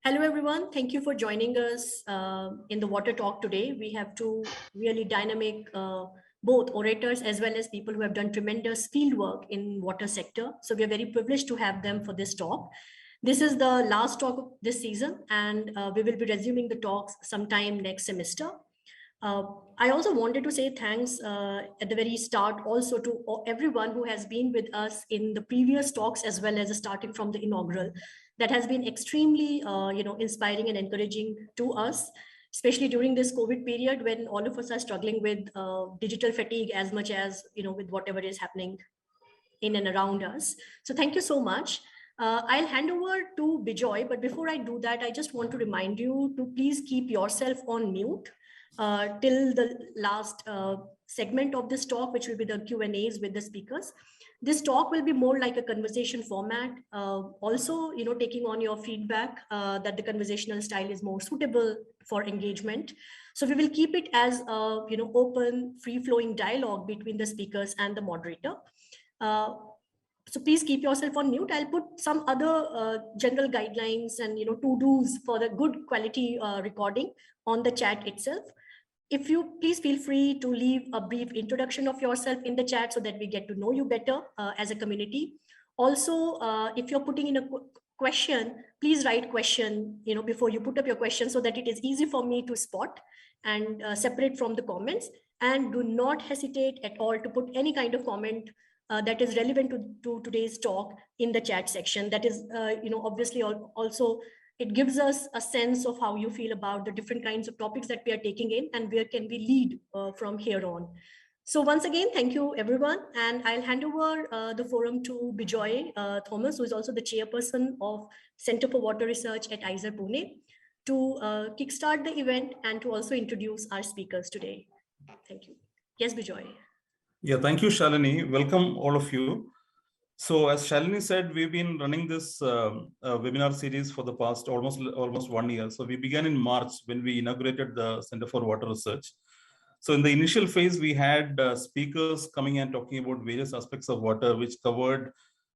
Hello, everyone. Thank you for joining us in the Water Talk today. We have two really dynamic, both orators as well as people who have done tremendous field work in water sector. So we are very privileged to have them for this talk. This is the last talk of this season, and we will be resuming the talks sometime next semester. Uh, I also wanted to say thanks at the very start also to everyone who has been with us in the previous talks as well as starting from the inaugural. That has been extremely, inspiring and encouraging to us, especially during this COVID period when all of us are struggling with digital fatigue as much as with whatever is happening in and around us. So thank you so much. I'll hand over to Bijoy, but before I do that, I just want to remind you to please keep yourself on mute till the last segment of this talk, which will be the Q&As with the speakers. This talk will be more like a conversation format. Also, taking on your feedback that the conversational style is more suitable for engagement. So we will keep it as a open, free-flowing dialogue between the speakers and the moderator. So please keep yourself on mute. I'll put some other general guidelines and to-dos for the good quality recording on the chat itself. If you please feel free to leave a brief introduction of yourself in the chat so that we get to know you better as a community. Also, if you're putting in a question, please write question before you put up your question so that it is easy for me to spot and separate from the comments. And do not hesitate at all to put any kind of comment that is relevant to today's talk in the chat section. That is, obviously also it gives us a sense of how you feel about the different kinds of topics that we are taking in and where can we lead from here on. So once again, thank you everyone. And I'll hand over the forum to Bijoy Thomas, who is also the chairperson of Center for Water Research at IISER Pune, to kickstart the event and to also introduce our speakers today. Thank you. Yes, Bijoy. Yeah, thank you, Shalini. Welcome all of you. So as Shalini said, we've been running this webinar series for the past almost 1 year. So we began in March when we inaugurated the Center for Water Research. So in the initial phase, we had speakers coming and talking about various aspects of water, which covered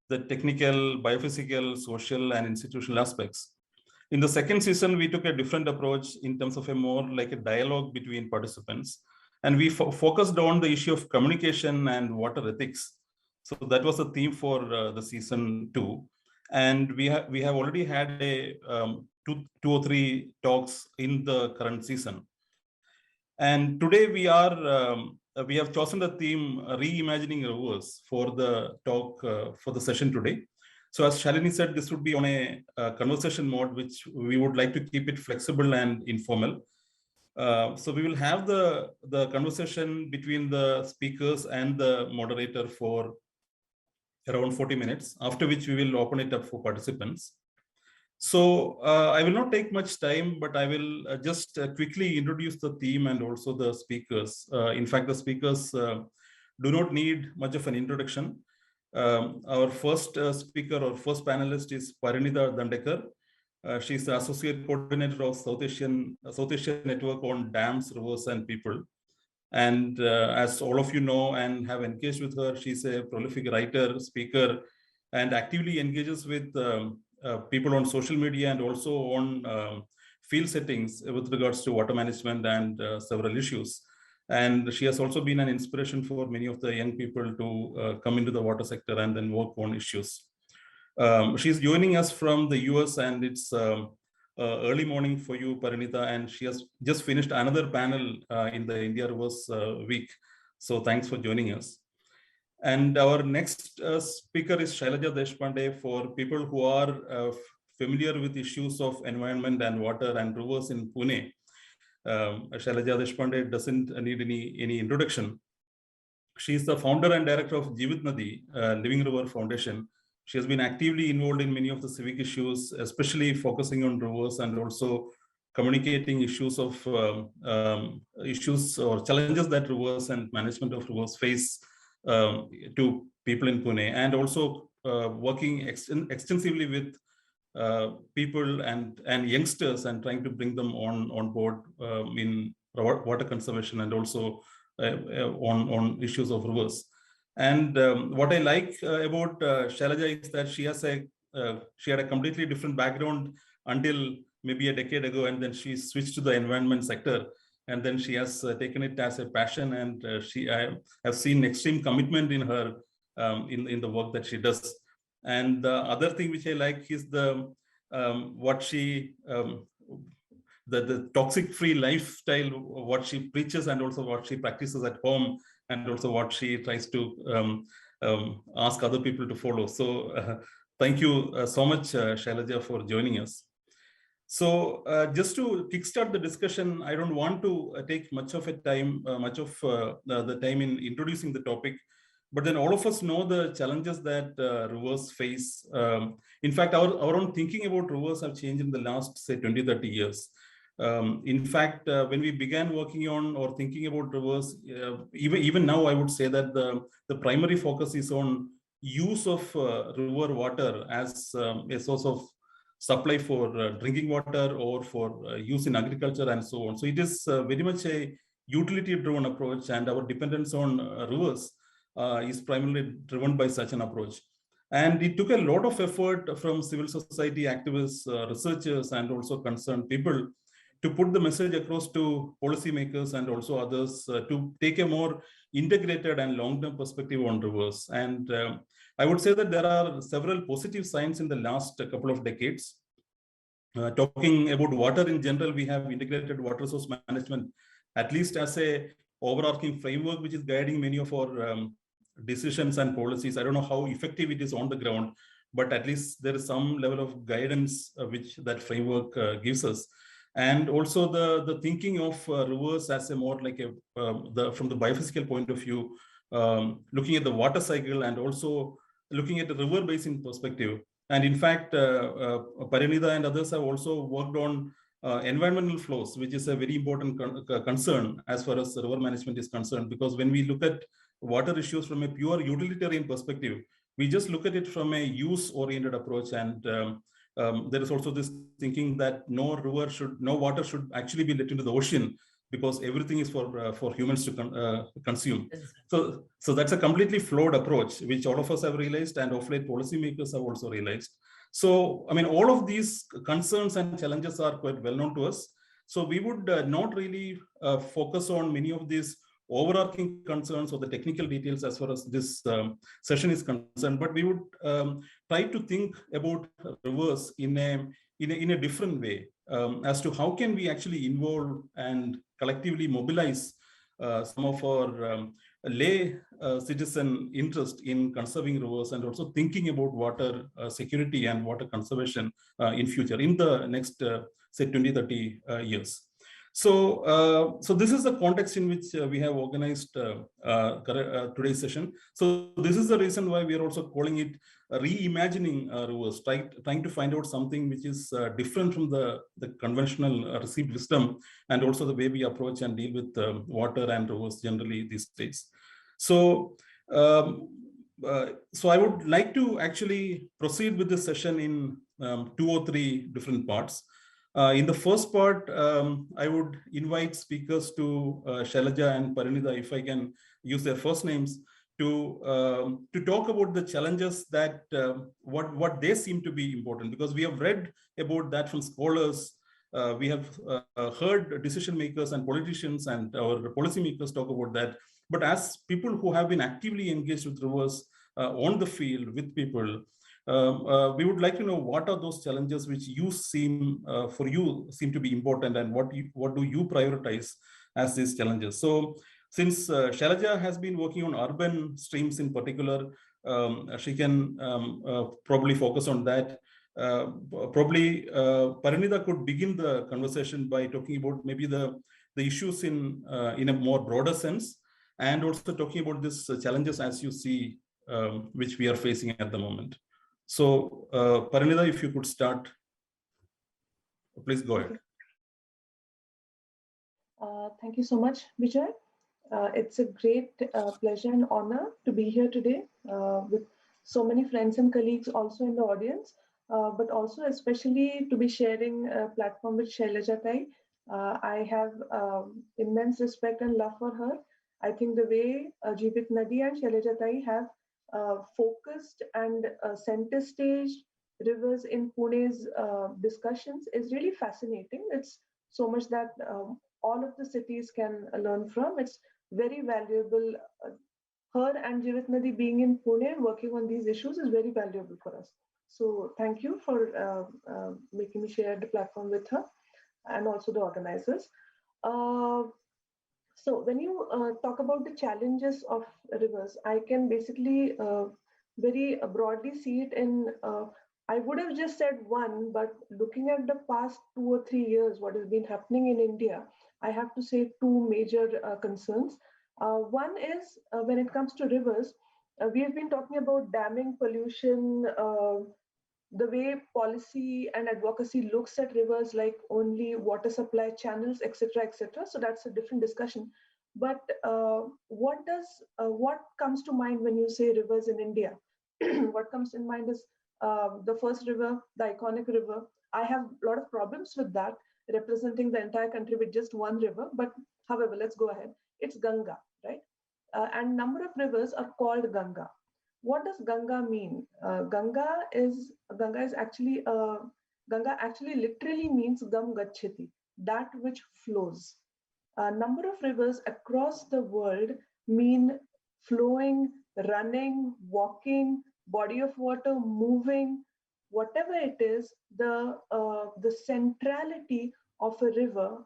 the technical, biophysical, social, and institutional aspects. In the second season, we took a different approach in terms of a more like a dialogue between participants. And we focused on the issue of communication and water ethics. So that was the theme for the season 2. And we have already had a two or three talks in the current season. And today we have chosen the theme reimagining rivers for the talk for the session today. So as Shalini said, this would be on a conversation mode, which we would like to keep it flexible and informal. So we will have the conversation between the speakers and the moderator for around 40 minutes, after which we will open it up for participants. So I will not take much time, but I will just quickly introduce the theme and also the speakers. In fact, the speakers do not need much of an introduction. Our first speaker or first panelist is Parinita Dandekar. She's the Associate Coordinator of South Asian Network on Dams, Rivers and People. And as all of you know and have engaged with her, she's a prolific writer, speaker, and actively engages with people on social media and also on field settings with regards to water management and several issues. And she has also been an inspiration for many of the young people to come into the water sector and then work on issues. She's joining us from the US, and it's early morning for you, Parinita, and she has just finished another panel in the India Rivers week. So thanks for joining us. And our next speaker is Shailaja Deshpande. For people who are familiar with issues of environment and water and rivers in Pune, Shailaja Deshpande doesn't need any introduction. She is the founder and director of Jeevit Nadi Living River Foundation. She has been actively involved in many of the civic issues, especially focusing on rivers and also communicating issues of issues or challenges that rivers and management of rivers face to people in Pune, and also working extensively with people and youngsters and trying to bring them on board in water conservation and also on issues of rivers. And what I like about Shailaja is that she had a completely different background until maybe a decade ago, and then she switched to the environment sector. And then she has taken it as a passion, and I have seen extreme commitment in her in the work that she does. And the other thing which I like is what she the toxic free lifestyle, what she preaches, and also what she practices at home, and also what she tries to ask other people to follow. So thank you so much, Shailaja, for joining us. So just to kickstart the discussion, I don't want to take much of the time in introducing the topic, but then all of us know the challenges that rivers face. In fact, our own thinking about rivers have changed in the last, say, 20, 30 years. In fact, when we began working on or thinking about rivers, even now, I would say that the primary focus is on use of river water as a source of supply for drinking water or for use in agriculture and so on. So it is very much a utility-driven approach, and our dependence on rivers is primarily driven by such an approach. And it took a lot of effort from civil society activists, researchers, and also concerned people to put the message across to policymakers and also others to take a more integrated and long-term perspective on rivers. And I would say that there are several positive signs in the last couple of decades. Talking about water in general, we have integrated water resource management, at least as a overarching framework, which is guiding many of our decisions and policies. I don't know how effective it is on the ground, but at least there is some level of guidance which that framework gives us. And also the thinking of rivers as a more like from the biophysical point of view, looking at the water cycle and also looking at the river basin perspective. And in fact, Parinida and others have also worked on environmental flows, which is a very important concern as far as river management is concerned. Because when we look at water issues from a pure utilitarian perspective, we just look at it from a use-oriented approach. And there is also this thinking that no water should actually be let into the ocean, because everything is for humans to consume. So that's a completely flawed approach, which all of us have realized, and of late policymakers have also realized. So, I mean, all of these concerns and challenges are quite well known to us. So we would not really focus on many of these overarching concerns or the technical details as far as this session is concerned, but we would try to think about rivers in a different way as to how can we actually involve and collectively mobilize some of our lay citizen interest in conserving rivers, and also thinking about water security and water conservation in future, in the next, say, 20, 30 years. So, so this is the context in which we have organized today's session. So this is the reason why we are also calling it reimagining rivers, trying to find out something which is different from the conventional received wisdom, and also the way we approach and deal with water and rivers generally these days. So, so I would like to actually proceed with this session in 2 or 3 different parts. In the first part, I would invite speakers to Shailaja and Parinida, if I can use their first names, to talk about the challenges that what they seem to be important, because we have read about that from scholars. We have heard decision makers and politicians and our policymakers talk about that. But as people who have been actively engaged with rivers on the field with people, we would like to know what are those challenges which you seem to be important, and what do you prioritize as these challenges. So since Shailaja has been working on urban streams in particular, she can probably focus on that. Probably Parinida could begin the conversation by talking about maybe the issues in a more broader sense, and also talking about these challenges as you see which we are facing at the moment. So, Parinida, if you could start, please go ahead. Thank you so much, Vijay. It's a great pleasure and honor to be here today with so many friends and colleagues also in the audience, but also especially to be sharing a platform with Shailaja Tai. I have immense respect and love for her. I think the way Jeevit Nadi and Shailaja Tai have focused and center stage rivers in Pune's discussions is really fascinating. It's so much that all of the cities can learn from. It's very valuable. Her and Jivit Nadi being in Pune working on these issues is very valuable for us. So thank you for making me share the platform with her and also the organizers. Uh, so when you talk about the challenges of rivers, I can basically very broadly see it in, I would have just said one, but looking at the past 2 or 3 years, what has been happening in India, I have to say two major concerns. One is when it comes to rivers, we have been talking about damming, pollution, the way policy and advocacy looks at rivers like only water supply channels, etc., etc. So that's a different discussion. But what comes to mind when you say rivers in India? What comes in mind is the first river, the iconic river. I have a lot of problems with that, representing the entire country with just one river. But however, let's go ahead. It's Ganga, right? And number of rivers are called Ganga. What does Ganga mean? Ganga is actually Ganga actually literally means Gam Gachati, that which flows. A number of rivers across the world mean flowing, running, walking, body of water, moving, whatever it is. The centrality of a river,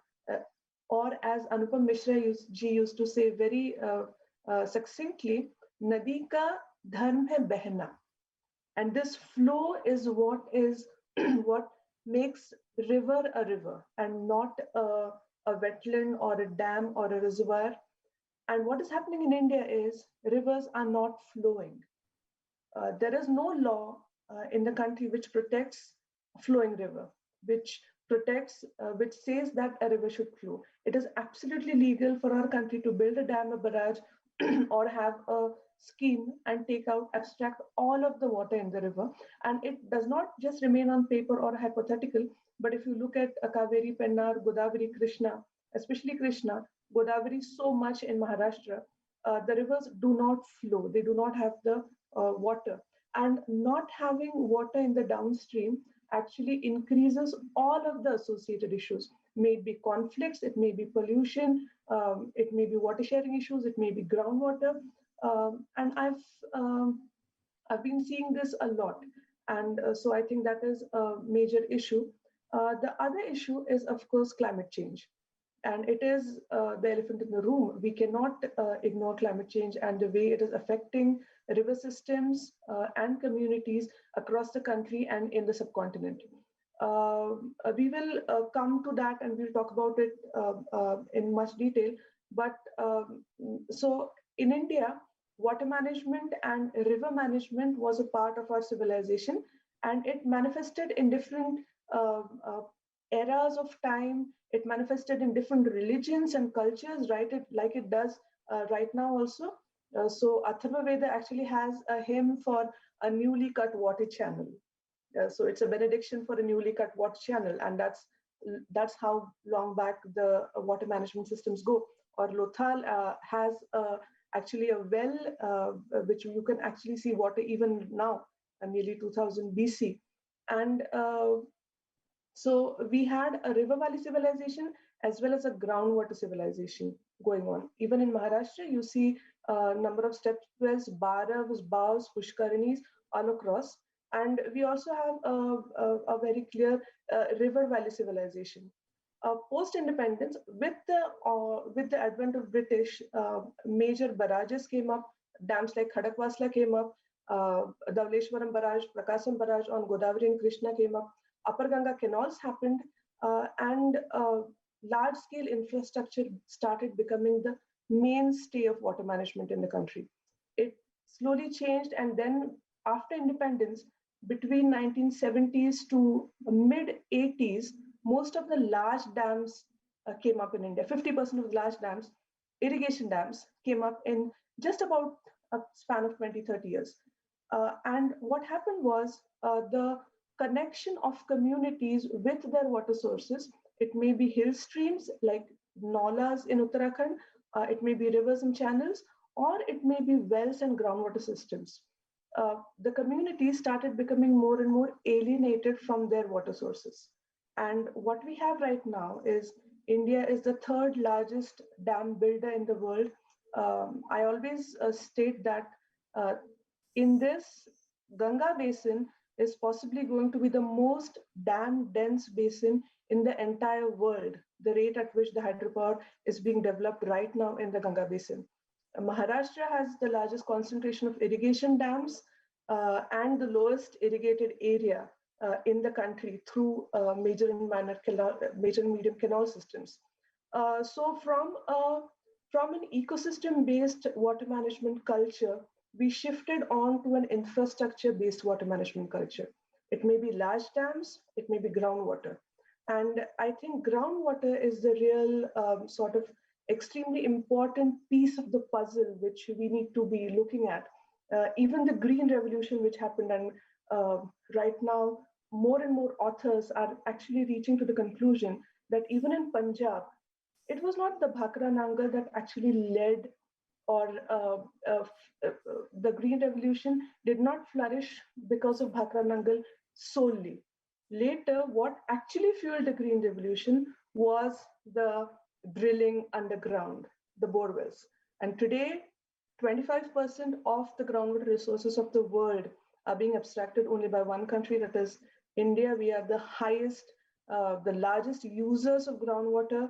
or as Anupam Mishra ji used to say very succinctly, "Nadi ka dharm hai behna," and this flow is what is what makes river a river and not a wetland or a dam or a reservoir. And what is happening in India is rivers are not flowing. There is no law in the country which protects a flowing river, which says that a river should flow. It is absolutely legal for our country to build a dam, a barrage, or have a scheme and take out, abstract all of the water in the river. And it does not just remain on paper or hypothetical, but if you look at Kaveri, Pennar, Godavari, Krishna, especially Krishna, Godavari so much in Maharashtra, the rivers do not flow. They do not have the water. And not having water in the downstream actually increases all of the associated issues. May it be conflicts, it may be pollution, it may be water sharing issues, it may be groundwater. And I've been seeing this a lot. And so I think that is a major issue. The other issue is, of course, climate change. And it is the elephant in the room. We cannot ignore climate change and the way it is affecting river systems and communities across the country and in the subcontinent. We will come to that and we'll talk about it in much detail. But so in India, water management and river management was a part of our civilization, and it manifested in different eras of time. It manifested in different religions and cultures, right? Like it does right now also. So Atharva Veda actually has a hymn for a newly cut water channel. So it's a benediction for a newly cut water channel, and that's how long back the water management systems go. Or Lothal has actually a well which you can actually see water even now, nearly 2000 BC. And so we had a river valley civilization as well as a groundwater civilization going on. Even in Maharashtra, you see a number of step wells, baravs, baos, pushkarinis all across. And we also have a very clear river valley civilization. Post-independence, with the advent of British, major barrages came up. Dams like Khadakwasla came up. Dhavleshwaram Barrage, Prakasam Barrage on Godavari and Krishna came up. Upper Ganga canals happened, and large-scale infrastructure started becoming the mainstay of water management in the country. It slowly changed, and then after independence, between 1970s to mid-80s, most of the large dams came up in India. 50% of the large dams, irrigation dams, came up in just about a span of 20, 30 years. And what happened was the connection of communities with their water sources. It may be hill streams like Naulas in Uttarakhand, it may be rivers and channels, or it may be wells and groundwater systems. the community started becoming more and more alienated from their water sources. And what we have right now is India is the third largest dam builder in the world. I always state that uh, in this, Ganga basin is possibly going to be the most dam dense basin in the entire world, the rate at which the hydropower is being developed right now in the Ganga basin. Maharashtra has the largest concentration of irrigation dams and the lowest irrigated area in the country through major and medium canal systems. So from an ecosystem-based water management culture, we shifted on to an infrastructure-based water management culture. It may be large dams, it may be groundwater. And I think groundwater is the real sort of extremely important piece of the puzzle which we need to be looking at. Even the green revolution which happened, and right now more and more authors are actually reaching to the conclusion that even in Punjab, it was not the Bhakra Nangal that actually led, or the Green Revolution did not flourish because of Bhakra Nangal solely. Later, what actually fueled the Green Revolution was the drilling underground, the borewells. And today, 25% of the groundwater resources of the world are being abstracted only by one country, that is India. We are the highest, the largest users of groundwater.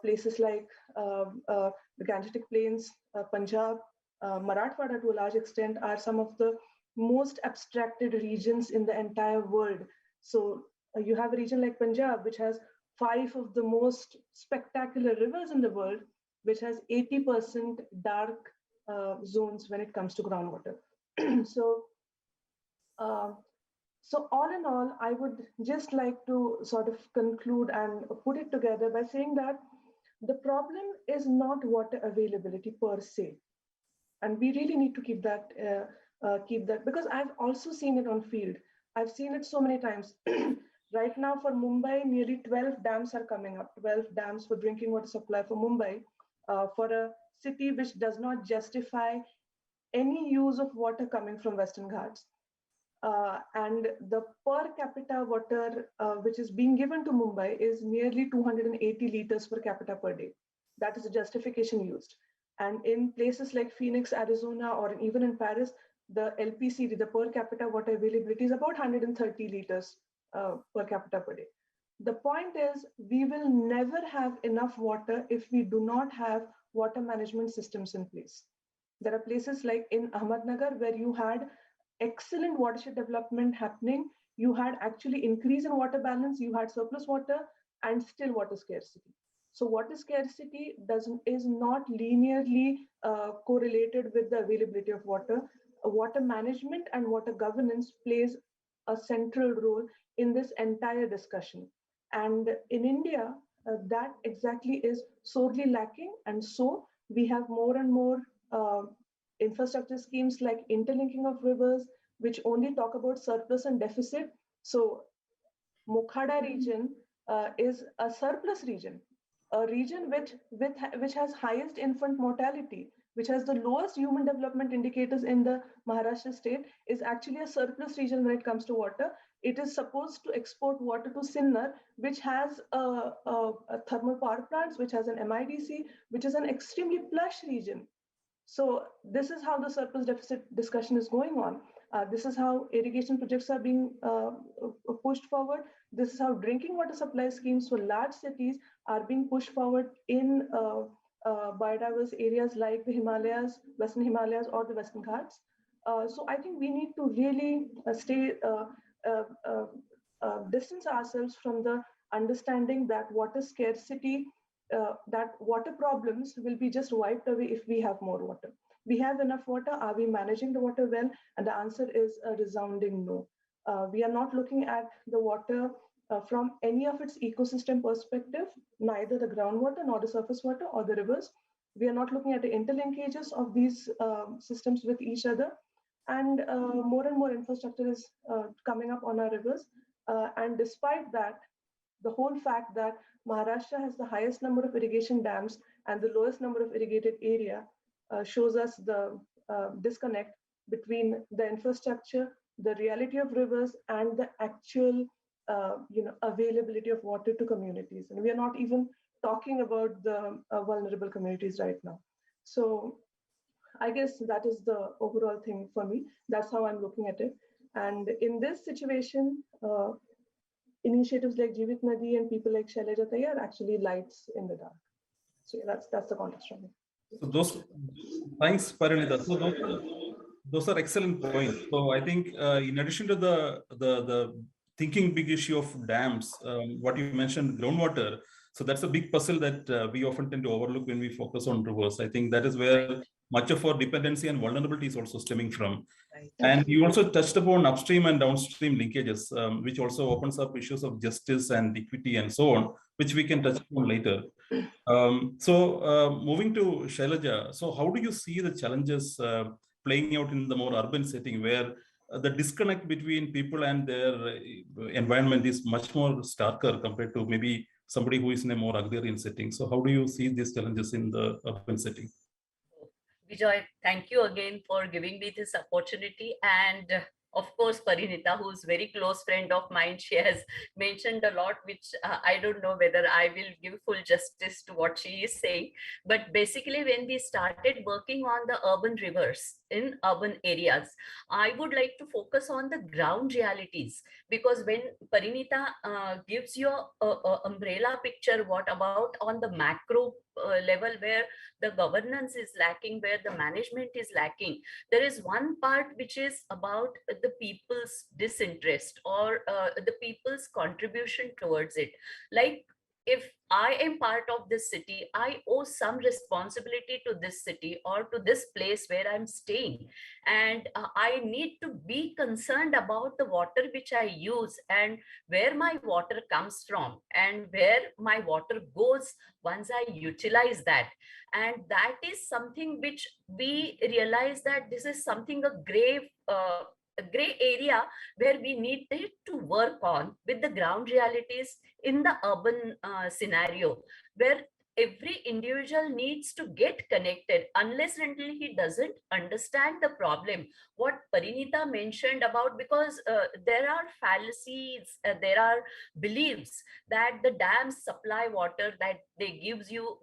Places like the Gangetic Plains, Punjab, Marathwada to a large extent are some of the most abstracted regions in the entire world. So you have a region like Punjab, which has 5 of the most spectacular rivers in the world, which has 80% dark zones when it comes to groundwater. so, uh, so all in all, I would just like to sort of conclude and put it together by saying that the problem is not water availability per se, and we really need to keep that because I've also seen it on field. I've seen it so many times. Right now for Mumbai, nearly 12 dams are coming up, 12 dams for drinking water supply for Mumbai, for a city which does not justify any use of water coming from Western Ghats. And the per capita water which is being given to Mumbai is nearly 280 liters per capita per day. That is the justification used. And in places like Phoenix, Arizona, or even in Paris, the LPCD, the per capita water availability, is about 130 liters per capita per day. The point is, we will never have enough water if we do not have water management systems in place. There are places like in Ahmednagar where you had excellent watershed development happening. You had actually increase in water balance, you had surplus water, and still water scarcity. So water scarcity is not linearly correlated with the availability of water. Water management and water governance plays a central role in this entire discussion. And in India, that exactly is sorely lacking. And so we have more and more infrastructure schemes like interlinking of rivers, which only talk about surplus and deficit. So Mokhada region is a surplus region, a region which has highest infant mortality, which has the lowest human development indicators in the Maharashtra state, is actually a surplus region when it comes to water. It is supposed to export water to Sinnar, which has a thermal power plants, which has an MIDC, which is an extremely plush region. So this is how the surplus deficit discussion is going on. This is how irrigation projects are being pushed forward. This is how drinking water supply schemes for large cities are being pushed forward in biodiverse areas like the Himalayas, Western Himalayas, or the Western Ghats. So I think we need to really distance ourselves from the understanding that water scarcity, that water problems will be just wiped away if we have more water. We have enough water. Are we managing the water well? And the answer is a resounding no. We are not looking at the water from any of its ecosystem perspective, neither the groundwater nor the surface water or the rivers. We are not looking at the interlinkages of these systems with each other. And more infrastructure is coming up on our rivers. And despite that, the whole fact that Maharashtra has the highest number of irrigation dams and the lowest number of irrigated area shows us the disconnect between the infrastructure, the reality of rivers, and the actual availability of water to communities. And we are not even talking about the vulnerable communities right now. So I guess that is the overall thing for me. That's how I'm looking at it. And in this situation, initiatives like Jeevit Nadi and people like Shailaja Tai are actually lights in the dark. So yeah, that's the context from me. So thanks, Parinita. So those are excellent points. So I think in addition to the thinking big issue of dams, what you mentioned, groundwater. So that's a big puzzle that we often tend to overlook when we focus on rivers. I think that is where much of our dependency and vulnerability is also stemming from. Right. And you also touched upon upstream and downstream linkages, which also opens up issues of justice and equity and so on, which we can touch upon later. Moving to Shailaja, so how do you see the challenges playing out in the more urban setting where the disconnect between people and their environment is much more starker compared to maybe somebody who is in a more agrarian setting? So how do you see these challenges in the urban setting? Bijoy, thank you again for giving me this opportunity. And of course, Parinita, who's very close friend of mine, she has mentioned a lot, which I don't know whether I will give full justice to what she is saying. But basically, when we started working on the urban rivers in urban areas, I would like to focus on the ground realities, because when Parinita gives you a umbrella picture, what about on the macro level where the governance is lacking, where the management is lacking, there is one part which is about the people's disinterest or the people's contribution towards it. Like, if I am part of this city, I owe some responsibility to this city or to this place where I'm staying. And I need to be concerned about the water which I use and where my water comes from and where my water goes once I utilize that. And that is something which we realize that this is something a gray area where we need to work on with the ground realities in the urban scenario, where every individual needs to get connected. Unless and until he doesn't understand the problem, what Parinita mentioned about, because there are fallacies, there are beliefs that the dams supply water, that they give you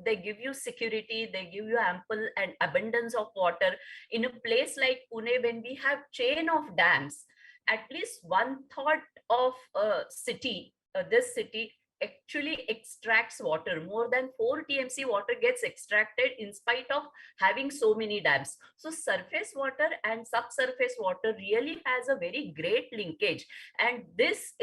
security, they give you ample and abundance of water. In a place like Pune, when we have chain of dams, at least one third of this city actually extracts water. More than 4 TMC water gets extracted in spite of having so many dams. So surface water and subsurface water really has a very great linkage. And this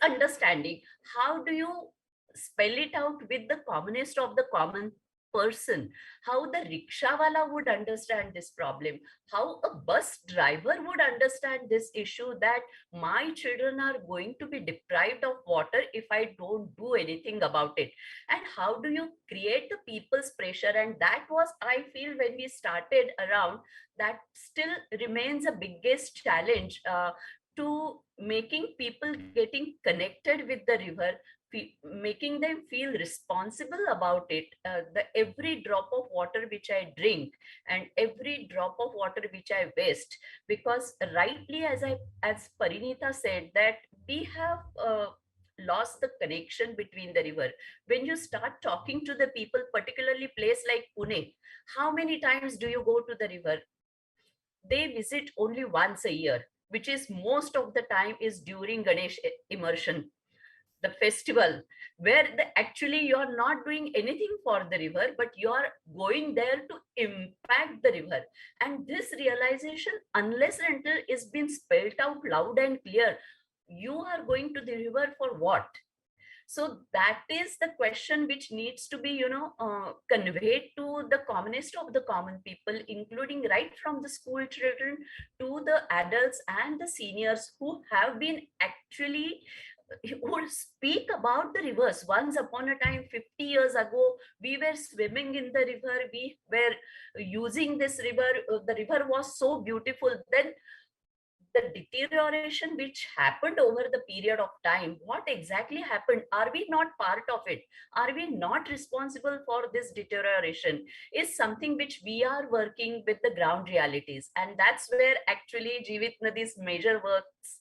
understanding, how do you spell it out with the commonest of the common person? How the rickshawala would understand this problem, how a bus driver would understand this issue, that my children are going to be deprived of water if I don't do anything about it. And how do you create the people's pressure? And that was, I feel, when we started around, that still remains a biggest challenge to making people getting connected with the river, making them feel responsible about it. The every drop of water which I drink and every drop of water which I waste, because rightly, as Parinita said, that we have lost the connection between the river. When you start talking to the people, particularly place like Pune, how many times do you go to the river? They visit only once a year, which is most of the time is during Ganesh immersion, the festival, where actually you're not doing anything for the river, but you're going there to impact the river. And this realization, unless and until is been spelled out loud and clear, you are going to the river for what? So that is the question which needs to be, conveyed to the commonest of the common people, including right from the school children to the adults and the seniors who have been actually, who speak about the rivers. Once upon a time, 50 years ago, we were swimming in the river, we were using this river, the river was so beautiful. Then the deterioration which happened over the period of time, what exactly happened? Are we not part of it? Are we not responsible for this deterioration? Is something which we are working with the ground realities. And that's where actually Jeevit Nadi's major works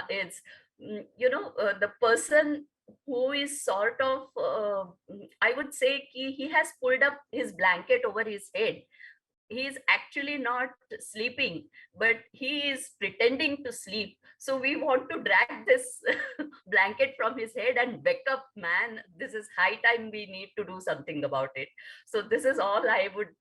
is, the person who is sort of, I would say he has pulled up his blanket over his head. He is actually not sleeping, but he is pretending to sleep. So we want to drag this blanket from his head and wake up, man. This is high time, we need to do something about it. So this is all I would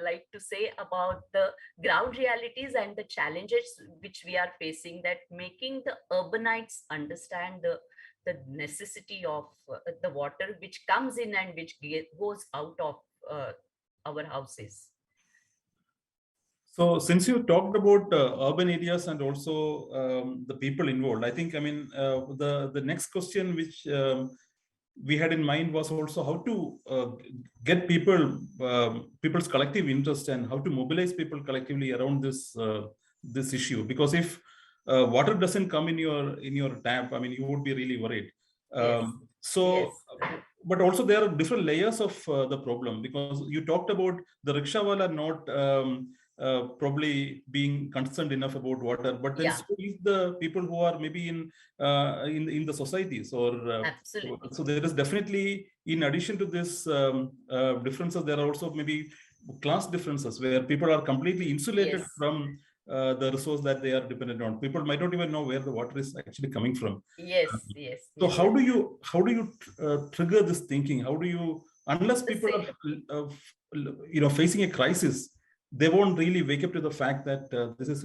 like to say about the ground realities and the challenges which we are facing, that making the urbanites understand the necessity of the water which comes in and which goes out of our houses. So since you talked about urban areas and also the people involved, I think, the next question which we had in mind was also how to get people's collective interest and how to mobilize people collectively around this issue. Because if water doesn't come in your tap, you would be really worried. Yes. So, Yes. but also there are different layers of the problem, because you talked about the rickshawala not probably being concerned enough about water, but then Yeah. so is the people who are maybe in the societies, or Absolutely. so there is definitely, in addition to this differences, there are also maybe class differences where people are completely insulated Yes. from the resource that they are dependent on. People might not even know where the water is actually coming from. Yes. Yes. So Yes. how do you trigger this thinking? How do you, unless The people same. are facing a crisis, they won't really wake up to the fact that this is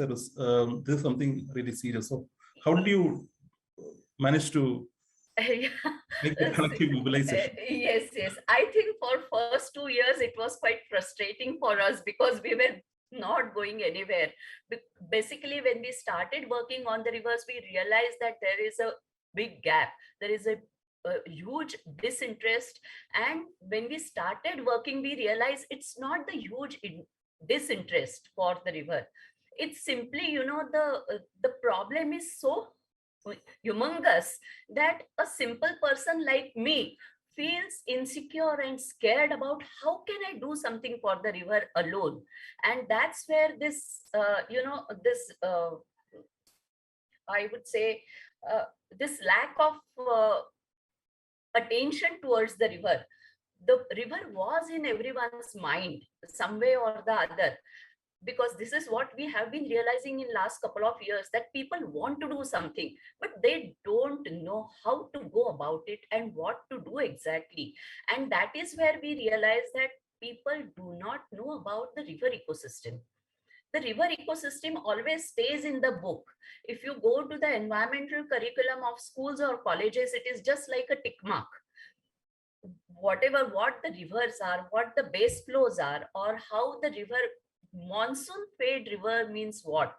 something really serious. So how do you manage to make the collective mobilization? Yes. I think for first 2 years it was quite frustrating for us because we were not going anywhere. Basically, when we started working on the rivers, we realized that there is a big gap. There is a huge disinterest. And when we started working, we realized it's not the huge disinterest for the river. It's simply, the problem is so humongous that a simple person like me feels insecure and scared about how can I do something for the river alone. And that's where this I would say this lack of attention towards the river was in everyone's mind some way or the other, because this is what we have been realizing in last couple of years, that people want to do something but they don't know how to go about it and what to do exactly. And that is where we realize that people do not know about the river ecosystem. The river ecosystem always stays in the book. If you go to the environmental curriculum of schools or colleges, it is just like a tick mark. Whatever, what the rivers are, what the base flows are, or how the river, monsoon fed river means what.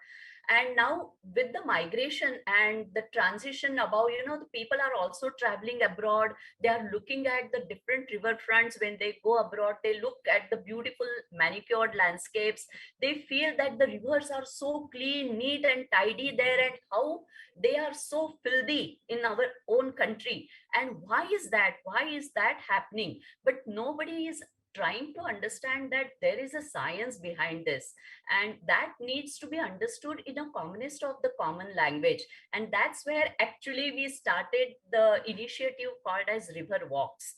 And now with the migration and the transition above, the people are also traveling abroad. They are looking at the different river fronts. When they go abroad, they look at the beautiful manicured landscapes. They feel that the rivers are so clean, neat and tidy there, and how they are so filthy in our own country. And why is that happening? But nobody is trying to understand that there is a science behind this, and that needs to be understood in a commonest of the common language. And that's where actually we started the initiative called as River Walks,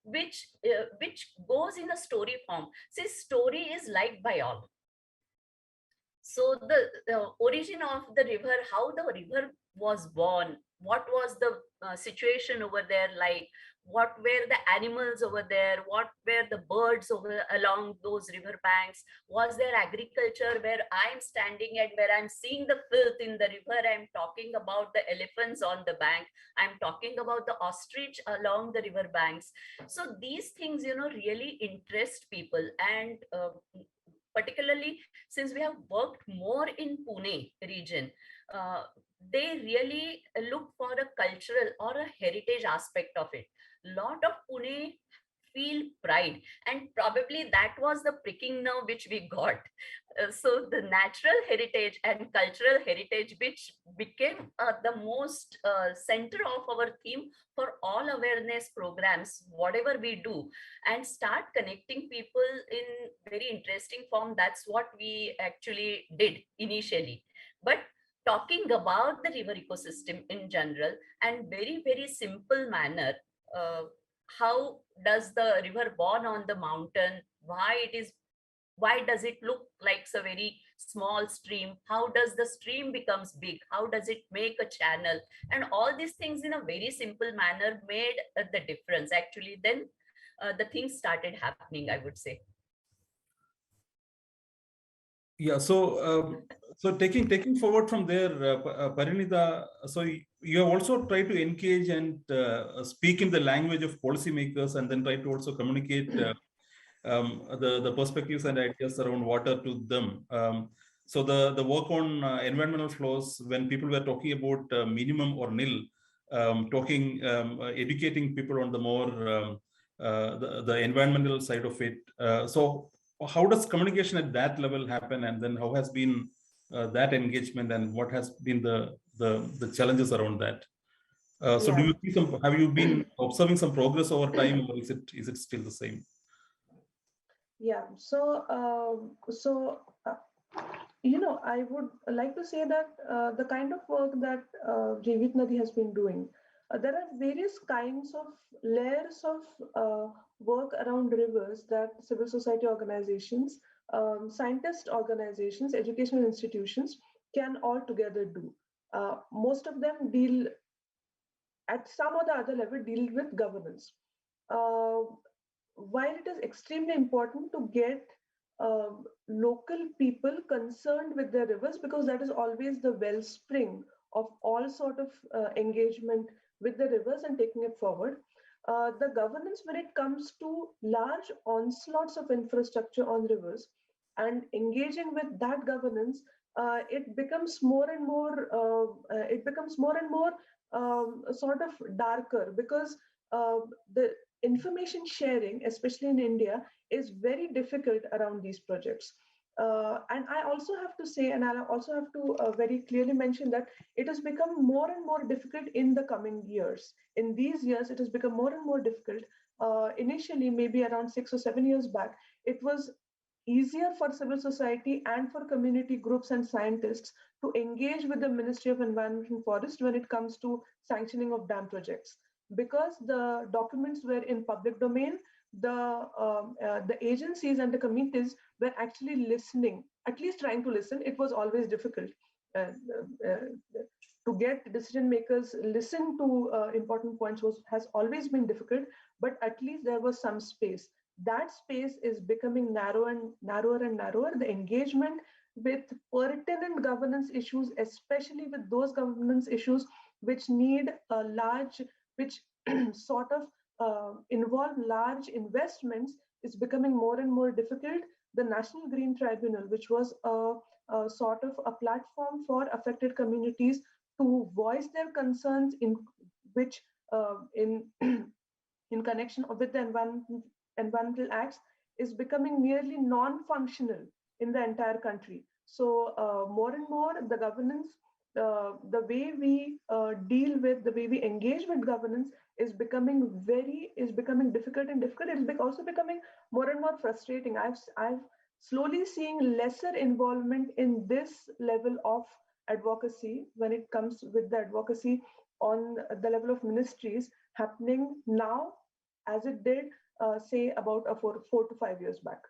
which goes in a story form. See, story is liked by all. So the origin of the river, how the river was born, what was the situation over there like, what were the animals over there, what were the birds over along those river banks, was there agriculture, where I'm standing and where I'm seeing the filth in the river, I'm talking about the elephants on the bank, I'm talking about the ostrich along the river banks. So these things, really interest people. And particularly since we have worked more in Pune region, they really look for a cultural or a heritage aspect of it. Lot of Pune feel pride. And probably that was the pricking nerve which we got. So the natural heritage and cultural heritage, which became the most center of our theme for all awareness programs, whatever we do, and start connecting people in very interesting form. That's what we actually did initially. But talking about the river ecosystem in general and very simple manner, how does the river born on the mountain, why does it look like a very small stream, how does the stream becomes big, how does it make a channel, and all these things in a very simple manner made the difference actually. Then the things started happening, I would say. Yeah, so taking forward from there, Parinita, so you have also tried to engage and speak in the language of policymakers, and then try to also communicate the perspectives and ideas around water to them. So the work on environmental flows, when people were talking about minimum or nil, educating people on the more the environmental side of it. So how does communication at that level happen, and then how has been that engagement, and what has been the challenges around that? So do Yeah. you see have you been observing some progress over time, or is it still the same? Yeah. I would like to say that the kind of work that Jeevit Nadi has been doing, there are various kinds of layers of work around rivers that civil society organizations, scientist organizations, educational institutions can all together do. Most of them deal at some or the other level, deal with governance. Uh, while it is extremely important to get local people concerned with their rivers, because that is always the wellspring of all sort of engagement with the rivers and taking it forward. The governance, when it comes to large onslaughts of infrastructure on rivers and engaging with that governance, it becomes more and more sort of darker, because the information sharing, especially in India, is very difficult around these projects. And I also have to say, and I also have to very clearly mention that it has become more and more difficult in the coming years. In these years, it has become more and more difficult. Initially, maybe around 6 or 7 years back, it was easier for civil society and for community groups and scientists to engage with the Ministry of Environment and Forest when it comes to sanctioning of dam projects, because the documents were in public domain. The agencies and the committees were actually listening, at least trying to listen. It was always difficult to get decision makers listen to important points, has always been difficult, but at least there was some space. That space is becoming narrower and narrower. The engagement with pertinent governance issues, especially with those governance issues which need a large, which sort of involve large investments, is becoming more and more difficult. The National Green Tribunal, which was a sort of a platform for affected communities to voice their concerns, in which in in connection with the environmental acts, is becoming nearly non-functional in the entire country. So more and more the governance, the way we deal with, the way we engage with governance is becoming difficult and difficult. It's also becoming more and more frustrating. I've slowly seeing lesser involvement in this level of advocacy when it comes with the advocacy on the level of ministries happening now as it did say about 4 to 5 years back.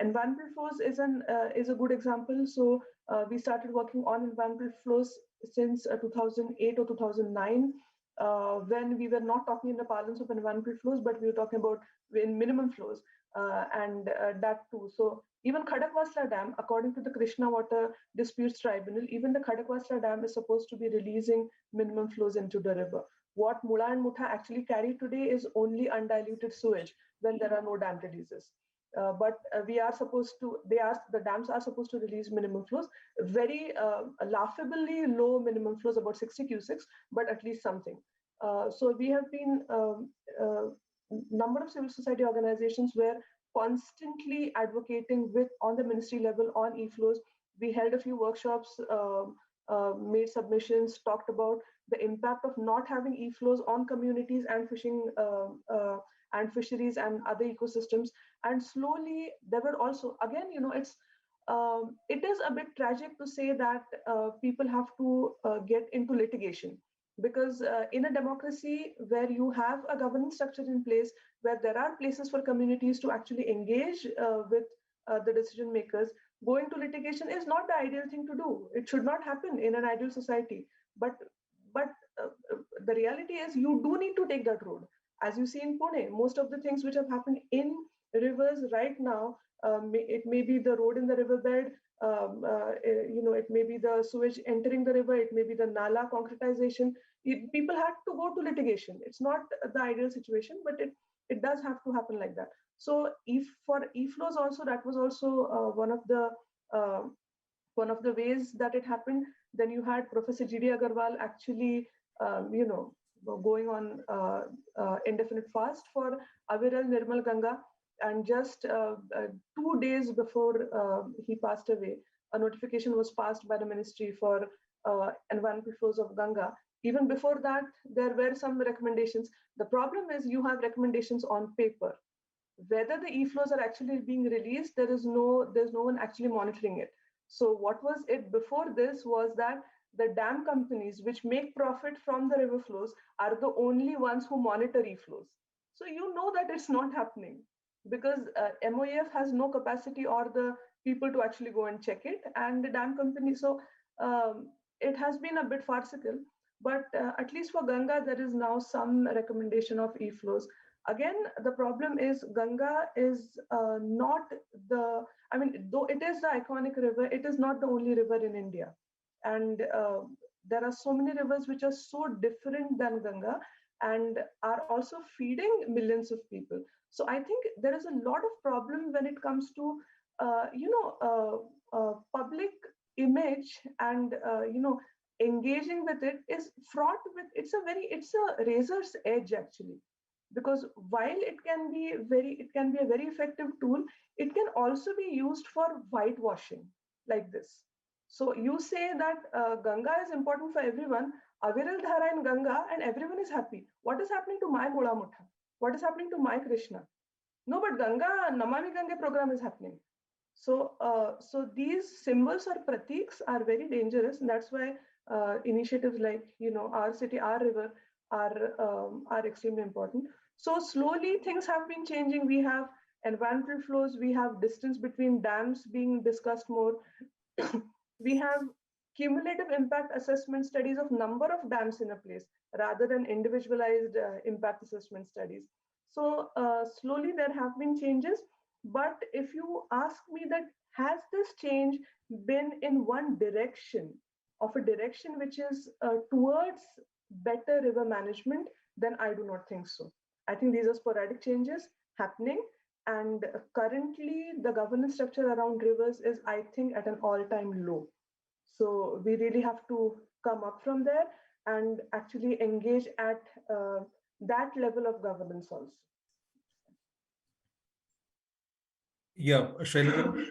Environmental flows is a good example. So we started working on environmental flows since 2008 or 2009, when we were not talking in the parlance of environmental flows, but we were talking about in minimum flows, and that too. So even Khadakwasla Dam, according to the Krishna Water Disputes Tribunal, even the Khadakwasla Dam is supposed to be releasing minimum flows into the river. What Mula and Mutha actually carry today is only undiluted sewage when there are no dam releases. But we are supposed to, the dams are supposed to release minimum flows, very laughably low minimum flows, about 60 cusecs, but at least something. So we have been number of civil society organizations were constantly advocating on the ministry level on e-flows. We held a few workshops, made submissions, talked about the impact of not having e-flows on communities and fishing and fisheries and other ecosystems. And slowly there were also, again, it is a bit tragic to say that people have to get into litigation, because in a democracy where you have a governance structure in place, where there are places for communities to actually engage with the decision makers, going to litigation is not the ideal thing to do. It should not happen in an ideal society. But the reality is you do need to take that road. As you see in Pune, most of the things which have happened in rivers right now, it may be the road in the riverbed, it may be the sewage entering the river, it may be the nala concretization. People had to go to litigation. It's not the ideal situation, but it does have to happen like that. So if for e-flows also, that was also one of the ways that it happened. Then you had Professor G.D. Agarwal actually, going on indefinite fast for Aviral Nirmal Ganga. And just 2 days before he passed away, a notification was passed by the ministry for environmental flows of Ganga. Even before that, there were some recommendations. The problem is you have recommendations on paper. Whether the e-flows are actually being released, there's no one actually monitoring it. So what was it before this was that the dam companies, which make profit from the river flows, are the only ones who monitor e-flows. So you know that it's not happening, because MOEF has no capacity or the people to actually go and check it, and the dam company. So it has been a bit farcical, but at least for Ganga, there is now some recommendation of e-flows. Again, the problem is Ganga is not though it is the iconic river, it is not the only river in India. And there are so many rivers which are so different than Ganga and are also feeding millions of people. So I think there is a lot of problem when it comes to, public image, and, engaging with it is fraught with, it's a razor's edge actually. Because while it can be a very effective tool, it can also be used for whitewashing like this. So you say that Ganga is important for everyone, Aviral Dhara in Ganga, and everyone is happy. What is happening to my Gola Mutha? What is happening to my Krishna? No, but Ganga, Namami Gange program is happening. So these symbols or pratiks are very dangerous, and that's why initiatives like our city, our river are extremely important. So slowly things have been changing. We have environmental flows, we have distance between dams being discussed more. We have cumulative impact assessment studies of number of dams in a place rather than individualized impact assessment studies. So slowly there have been changes. But if you ask me that has this change been in one direction, of a direction which is towards better river management, then I do not think so. I think these are sporadic changes happening. And currently the governance structure around rivers is, I think, at an all-time low. So we really have to come up from there and actually engage at that level of governance also. Yeah, Shailaja.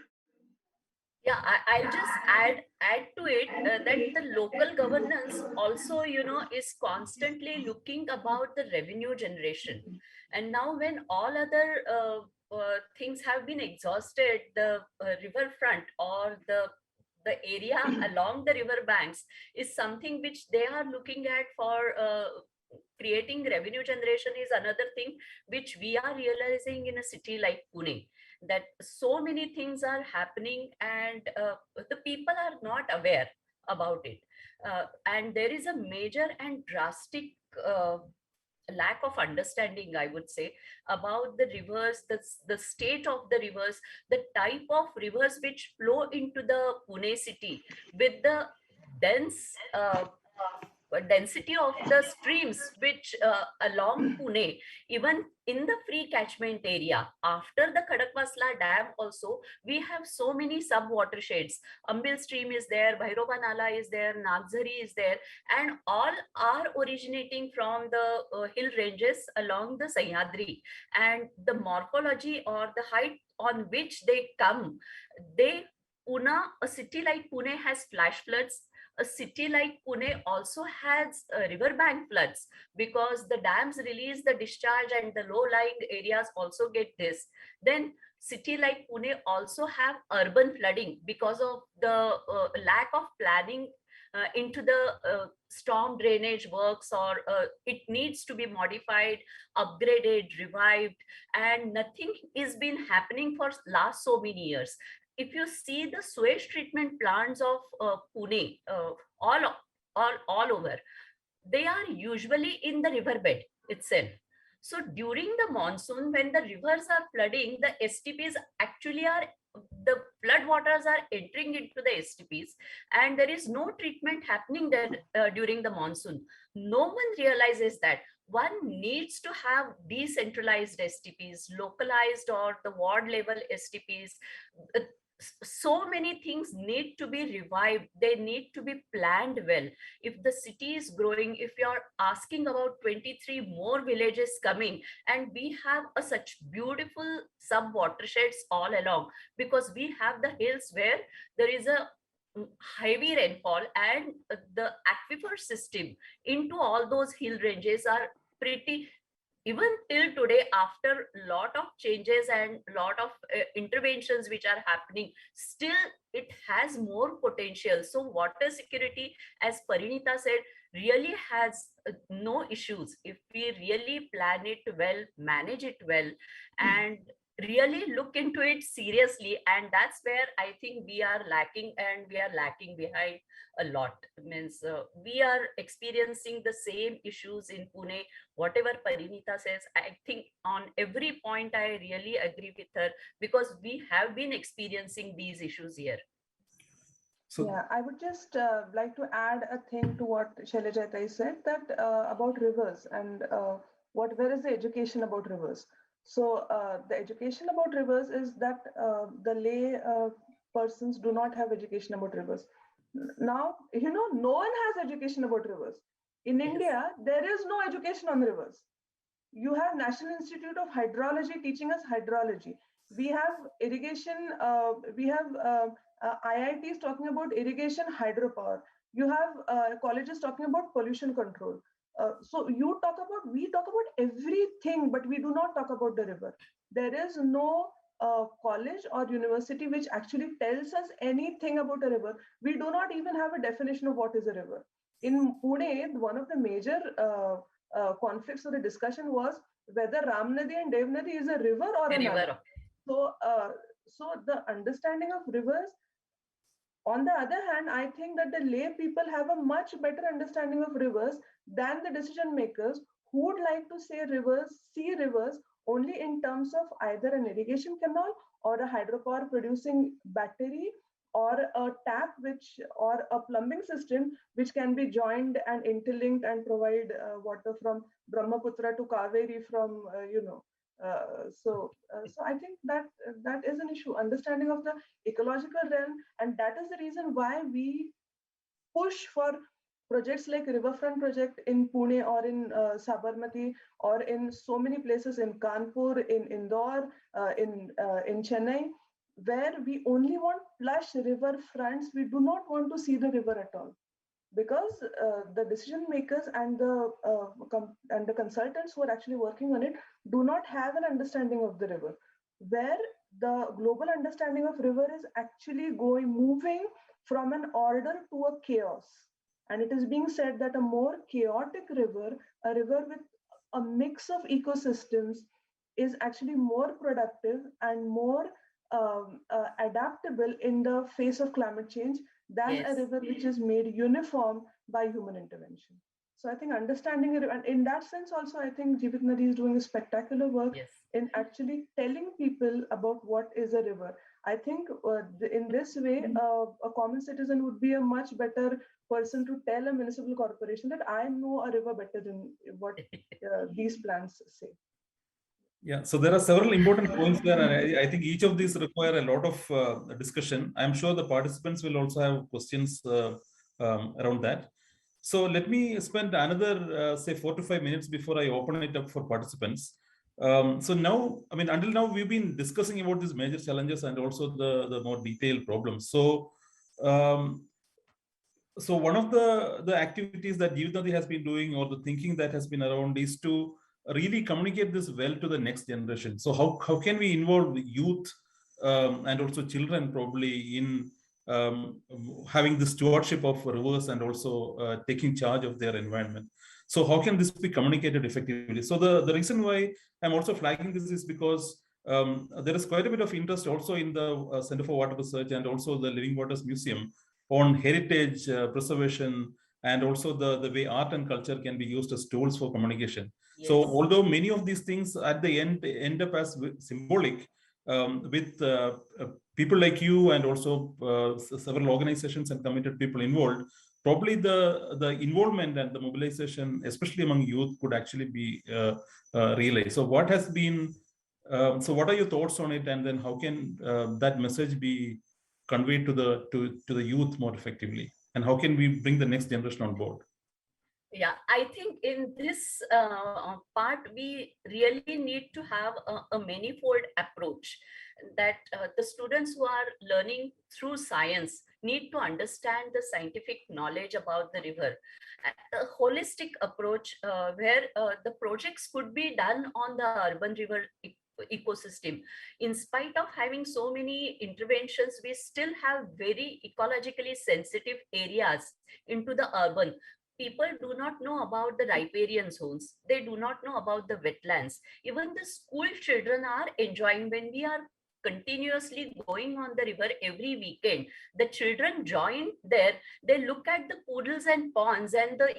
Yeah, I'll just add to it that the local governance also, is constantly looking about the revenue generation. And now when all other things have been exhausted, the riverfront or the area along the river banks is something which they are looking at for creating revenue generation is another thing which we are realizing in a city like Pune, that so many things are happening and the people are not aware about it. And there is a major and drastic lack of understanding, I would say, about the rivers, the state of the rivers, the type of rivers which flow into the Pune city with the dense density of the streams which along Pune, even in the free catchment area, after the Khadakwasla Dam also, we have so many sub watersheds. Ambil stream is there, Bhairova Nala is there, Nagzari is there, and all are originating from the hill ranges along the Sahyadri. And the morphology or the height on which they come, a city like Pune has flash floods. A city like Pune also has riverbank floods because the dams release the discharge and the low-lying areas also get this. Then city like Pune also have urban flooding because of the lack of planning into the storm drainage works, or it needs to be modified, upgraded, revived, and nothing is been happening for last so many years. If you see the sewage treatment plants of Pune, all over, they are usually in the riverbed itself. So during the monsoon, when the rivers are flooding, the STPs actually are, the flood waters are entering into the STPs, and there is no treatment happening there during the monsoon. No one realizes that one needs to have decentralized STPs, localized or the ward level STPs. So many things need to be revived. They need to be planned well. If the city is growing, if you're asking about 23 more villages coming, and we have such beautiful sub watersheds all along, because we have the hills where there is a heavy rainfall, and the aquifer system into all those hill ranges are pretty, even till today, after lot of changes and lot of interventions which are happening, still it has more potential. So water security, as Parinita said, really has no issues if we really plan it well, manage it well, and really look into it seriously. And that's where I think we are lacking, and we are lacking behind a lot. Means we are experiencing the same issues in Pune. Whatever Parinita says, I think on every point I really agree with her, because we have been experiencing these issues here. So Yeah, I would just like to add a thing to what Shailaja said, that about rivers and where is the education about rivers. So the education about rivers is that the lay persons do not have education about rivers. Now, no one has education about rivers. In Yes. India, there is no education on rivers. You have National Institute of Hydrology teaching us hydrology. We have irrigation, we have IITs talking about irrigation hydropower. You have colleges talking about pollution control. So we talk about everything, but we do not talk about the river. There is no college or university which actually tells us anything about a river. We do not even have a definition of what is a river. In Pune, one of the major conflicts or the discussion was whether Ram Nadi and Dev Nadi is a river or a nala. River. So the understanding of rivers, on the other hand, I think that the lay people have a much better understanding of rivers than the decision makers, who would like to see rivers only in terms of either an irrigation canal or a hydropower producing battery or a tap or a plumbing system which can be joined and interlinked and provide water from Brahmaputra to Kaveri from so I think that that is an issue, understanding of the ecological realm, and that is the reason why we push for projects like Riverfront project in Pune or in Sabarmati or in so many places in Kanpur, in Indore, in Chennai, where we only want plush river fronts. We do not want to see the river at all, because the decision makers and the consultants who are actually working on it do not have an understanding of the river, where the global understanding of river is actually moving from an order to a chaos. And it is being said that a more chaotic river, a river with a mix of ecosystems, is actually more productive and more adaptable in the face of climate change than Yes. a river which is made uniform by human intervention. So I think understanding it, and in that sense also, I think Jeevit Nadi is doing a spectacular work Yes. in actually telling people about what is a river. I think in this way, a common citizen would be a much better person to tell a municipal corporation that I know a river better than what these plans say. Yeah, so there are several important points there, and I think each of these require a lot of discussion. I'm sure the participants will also have questions around that. So let me spend another, say, 4 to 5 minutes before I open it up for participants. So now, I mean, until now, we've been discussing about these major challenges and also the more detailed problems. So, so one of the activities that Jeevnadi has been doing, or the thinking that has been around, is to really communicate this well to the next generation. So how can we involve youth and also children probably in having the stewardship of rivers and also taking charge of their environment? So how can this be communicated effectively? So the reason why I'm also flagging this is because there is quite a bit of interest also in the Center for Water Research and also the Living Waters Museum on heritage preservation, and also the way art and culture can be used as tools for communication. Yes. So although many of these things at the end up as symbolic, with people like you and also several organizations and committed people involved, probably the involvement and the mobilization, especially among youth, could actually be realized. So what has been, so what are your thoughts on it, and then how can that message be conveyed to the youth more effectively, and how can we bring the next generation on board? Yeah, I think in this part, we really need to have a manifold approach, that the students who are learning through science need to understand the scientific knowledge about the river. A holistic approach where the projects could be done on the urban river ecosystem. In spite of having so many interventions, we still have very ecologically sensitive areas into the urban. People do not know about the riparian zones. They do not know about the wetlands. Even the school children are enjoying when we are continuously going on the river every weekend. The children join there. They look at the poodles and ponds and the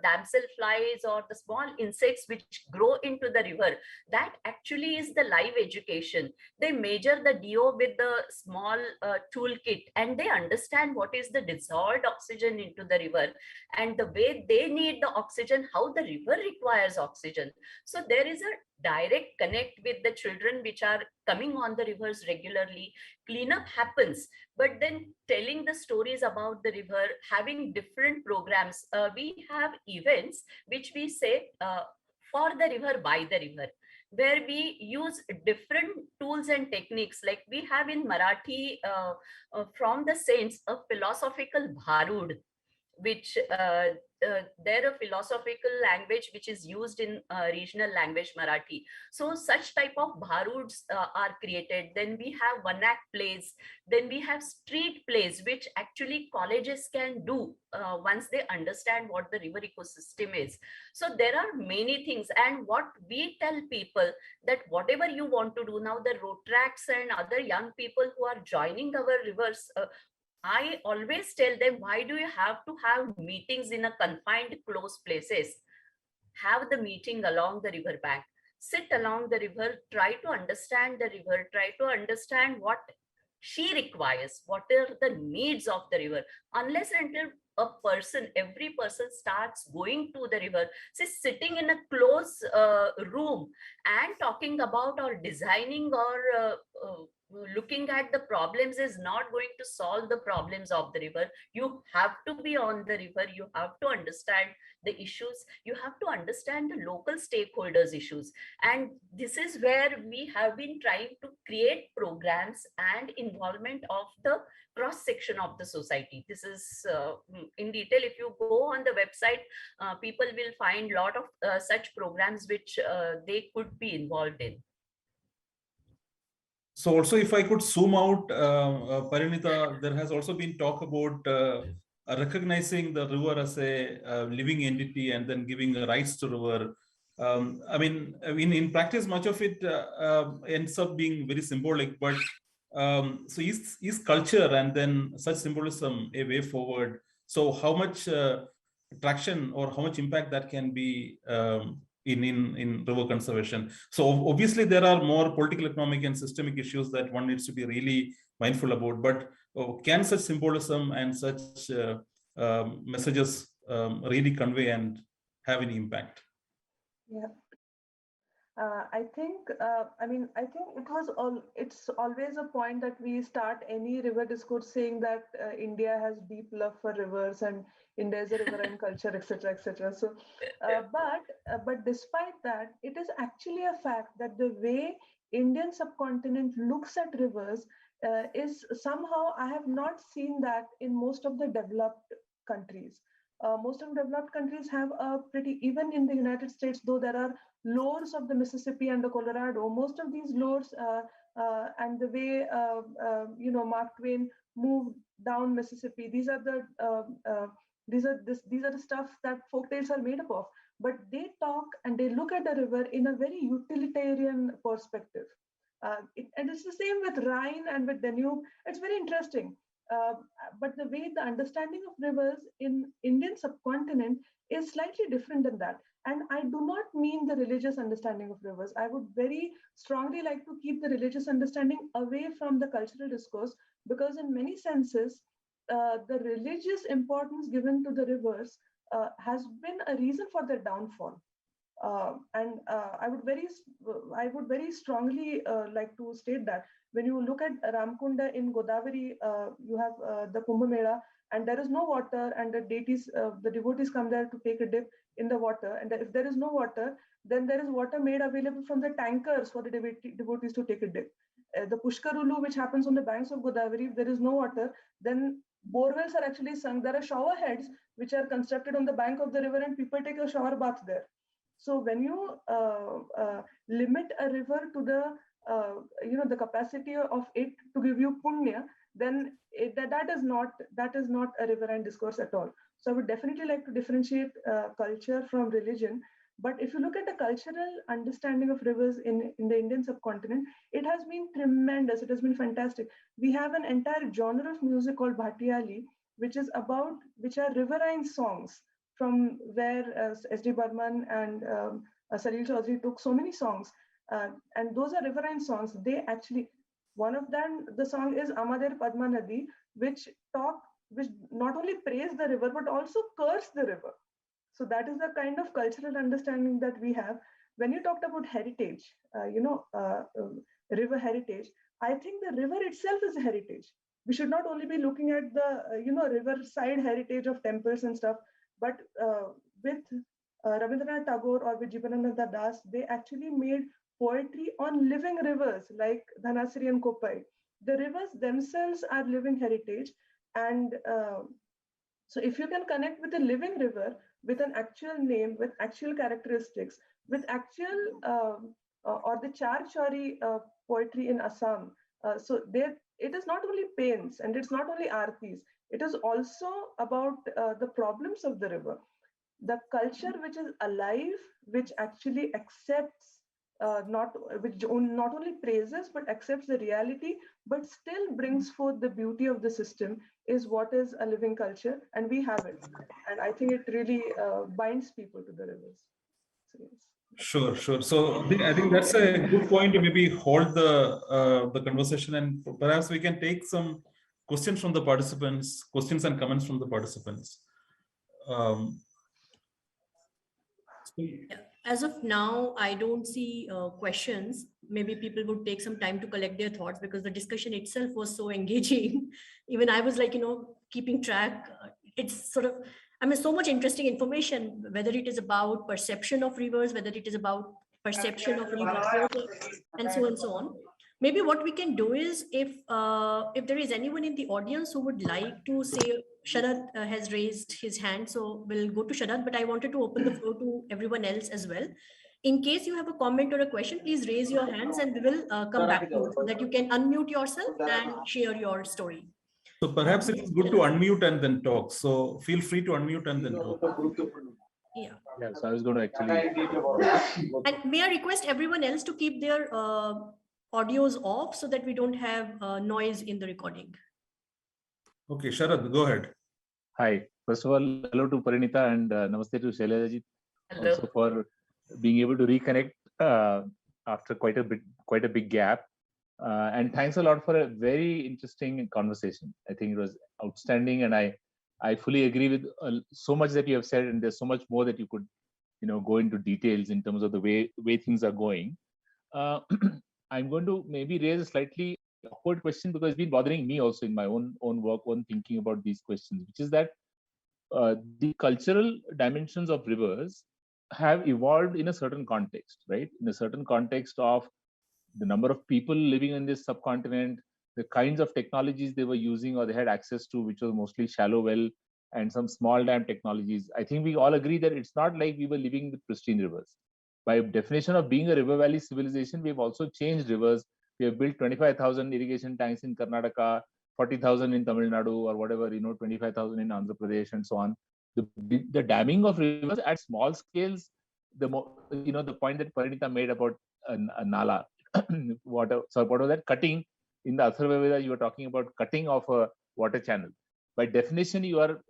damsel flies or the small insects which grow into the river. That actually is the live education. They measure the DO with the small toolkit, and they understand what is the dissolved oxygen into the river and the way they need the oxygen, how the river requires oxygen. So there is a direct connect with the children which are coming on the rivers regularly. Cleanup happens, but then telling the stories about the river, having different programs. We have events which we say for the river, by the river, where we use different tools and techniques. Like we have in Marathi from the saints a philosophical bharud, which they're a philosophical language which is used in regional language Marathi. So such type of bharuds are created. Then we have one-act plays. Then we have street plays, which actually colleges can do once they understand what the river ecosystem is. So there are many things. And what we tell people, that whatever you want to do now, the Rotracs and other young people who are joining our rivers, I always tell them, why do you have to have meetings in a confined, closed places? Have the meeting along the river bank. Sit along the river, try to understand the river, try to understand what she requires, what are the needs of the river. Unless until every person starts going to the river, say sitting in a closed room and talking about or designing or looking at the problems is not going to solve the problems of the river. You have to be on the river. You have to understand the issues. You have to understand the local stakeholders' issues. And this is where we have been trying to create programs and involvement of the cross section of the society. This is in detail. If you go on the website, people will find a lot of such programs which they could be involved in. So also, if I could zoom out, Parinita, there has also been talk about recognizing the river as a living entity and then giving rights to river. I mean, in practice, much of it ends up being very symbolic, but so is culture and then such symbolism a way forward? So how much traction or how much impact that can be in river conservation. So obviously there are more political, economic, and systemic issues that one needs to be really mindful about. But can such symbolism and such messages really convey and have any impact? Yeah. I think it's always a point that we start any river discourse saying that India has deep love for rivers and India is a riverine culture, etc., etc. So, but despite that, it is actually a fact that the way Indian subcontinent looks at rivers is somehow, I have not seen that in most of the developed countries. Most of the developed countries have a pretty, even in the United States, though there are lores of the Mississippi and the Colorado, most of these lores and the way Mark Twain moved down Mississippi, these are the stuff that folktales are made up of. But they talk and they look at the river in a very utilitarian perspective. And it's the same with Rhine and with Danube. It's very interesting. But the way the understanding of rivers in Indian subcontinent is slightly different than that. And I do not mean the religious understanding of rivers. I would very strongly like to keep the religious understanding away from the cultural discourse, because in many senses, the religious importance given to the rivers has been a reason for their downfall. I would very strongly like to state that when you look at Ramkunda in Godavari, you have the Kumbh Mela, and there is no water, and the devotees come there to take a dip in the water. And if there is no water, then there is water made available from the tankers for the devotees to take a dip. The Pushkarulu, which happens on the banks of Godavari, if there is no water, then borewells are actually sunk. There are shower heads which are constructed on the bank of the river, and people take a shower bath there. So when you limit a river to the capacity of it to give you punya, then that is not a riverine discourse at all. So I would definitely like to differentiate culture from religion. But if you look at the cultural understanding of rivers in the Indian subcontinent, it has been tremendous. It has been fantastic. We have an entire genre of music called Bhatiyali, which are riverine songs, from where S.D. Burman and Salil Chaudhary took so many songs. And those are riverine songs. They actually, one of them, the song is Amader Padma Nadi, which not only praise the river, but also curse the river. So that is the kind of cultural understanding that we have. When you talked about heritage, river heritage, I think the river itself is a heritage. We should not only be looking at the, riverside heritage of temples and stuff, but with Rabindranath Tagore or with Jibanananda Das, they actually made poetry on living rivers like Dhanasri and Kopai. The rivers themselves are living heritage. And so if you can connect with a living river, with an actual name, with actual characteristics, with actual, or the Char Chauri poetry in Assam, so it is not only pains and it's not only artis, it is also about the problems of the river. The culture which is alive, which actually accepts, not only praises, but accepts the reality, but still brings forth the beauty of the system, is what is a living culture, and we have it. And I think it really binds people to the rivers. So, yes. Sure. So I think that's a good point to maybe hold the conversation, and perhaps we can take some questions from the participants, questions and comments from the participants. As of now, I don't see questions. Maybe people would take some time to collect their thoughts, because the discussion itself was so engaging. Even I was like, keeping track. It's sort of, so much interesting information, whether it is about perception of rivers, whether it is about perception of river politics, and so on. Maybe what we can do is, if there is anyone in the audience who would like to say, Sharad has raised his hand, so we'll go to Sharad, but I wanted to open the floor to everyone else as well. In case you have a comment or a question, please raise your hands and we will come back to you, so that you can unmute yourself and share your story. So perhaps it's good to unmute and then talk. So feel free to unmute and then talk. Yeah. So I was going to actually. And may I request everyone else to keep their audios off, so that we don't have noise in the recording. Okay, Sharad, go ahead. Hi. First of all, hello to Parinita, and namaste to Shailaja ji, also for being able to reconnect after quite a big gap. And thanks a lot for a very interesting conversation. I think it was outstanding, and I fully agree with so much that you have said, and there's so much more that you could, go into details in terms of the way things are going. I'm going to maybe raise a slightly awkward question, because it's been bothering me also in my own work, on thinking about these questions, which is that the cultural dimensions of rivers have evolved in a certain context, right? In a certain context of the number of people living in this subcontinent, the kinds of technologies they were using or they had access to, which was mostly shallow well and some small dam technologies. I think we all agree that it's not like we were living with pristine rivers. By definition of being a river valley civilization, we've also changed rivers. We have built 25,000 irrigation tanks in Karnataka, 40,000 in Tamil Nadu, or whatever, 25,000 in Andhra Pradesh, and so on. The damming of rivers at small scales, the point that Parinita made about a nala, what was that? Cutting. In the Atharva Veda, you were talking about cutting of a water channel. By definition, you are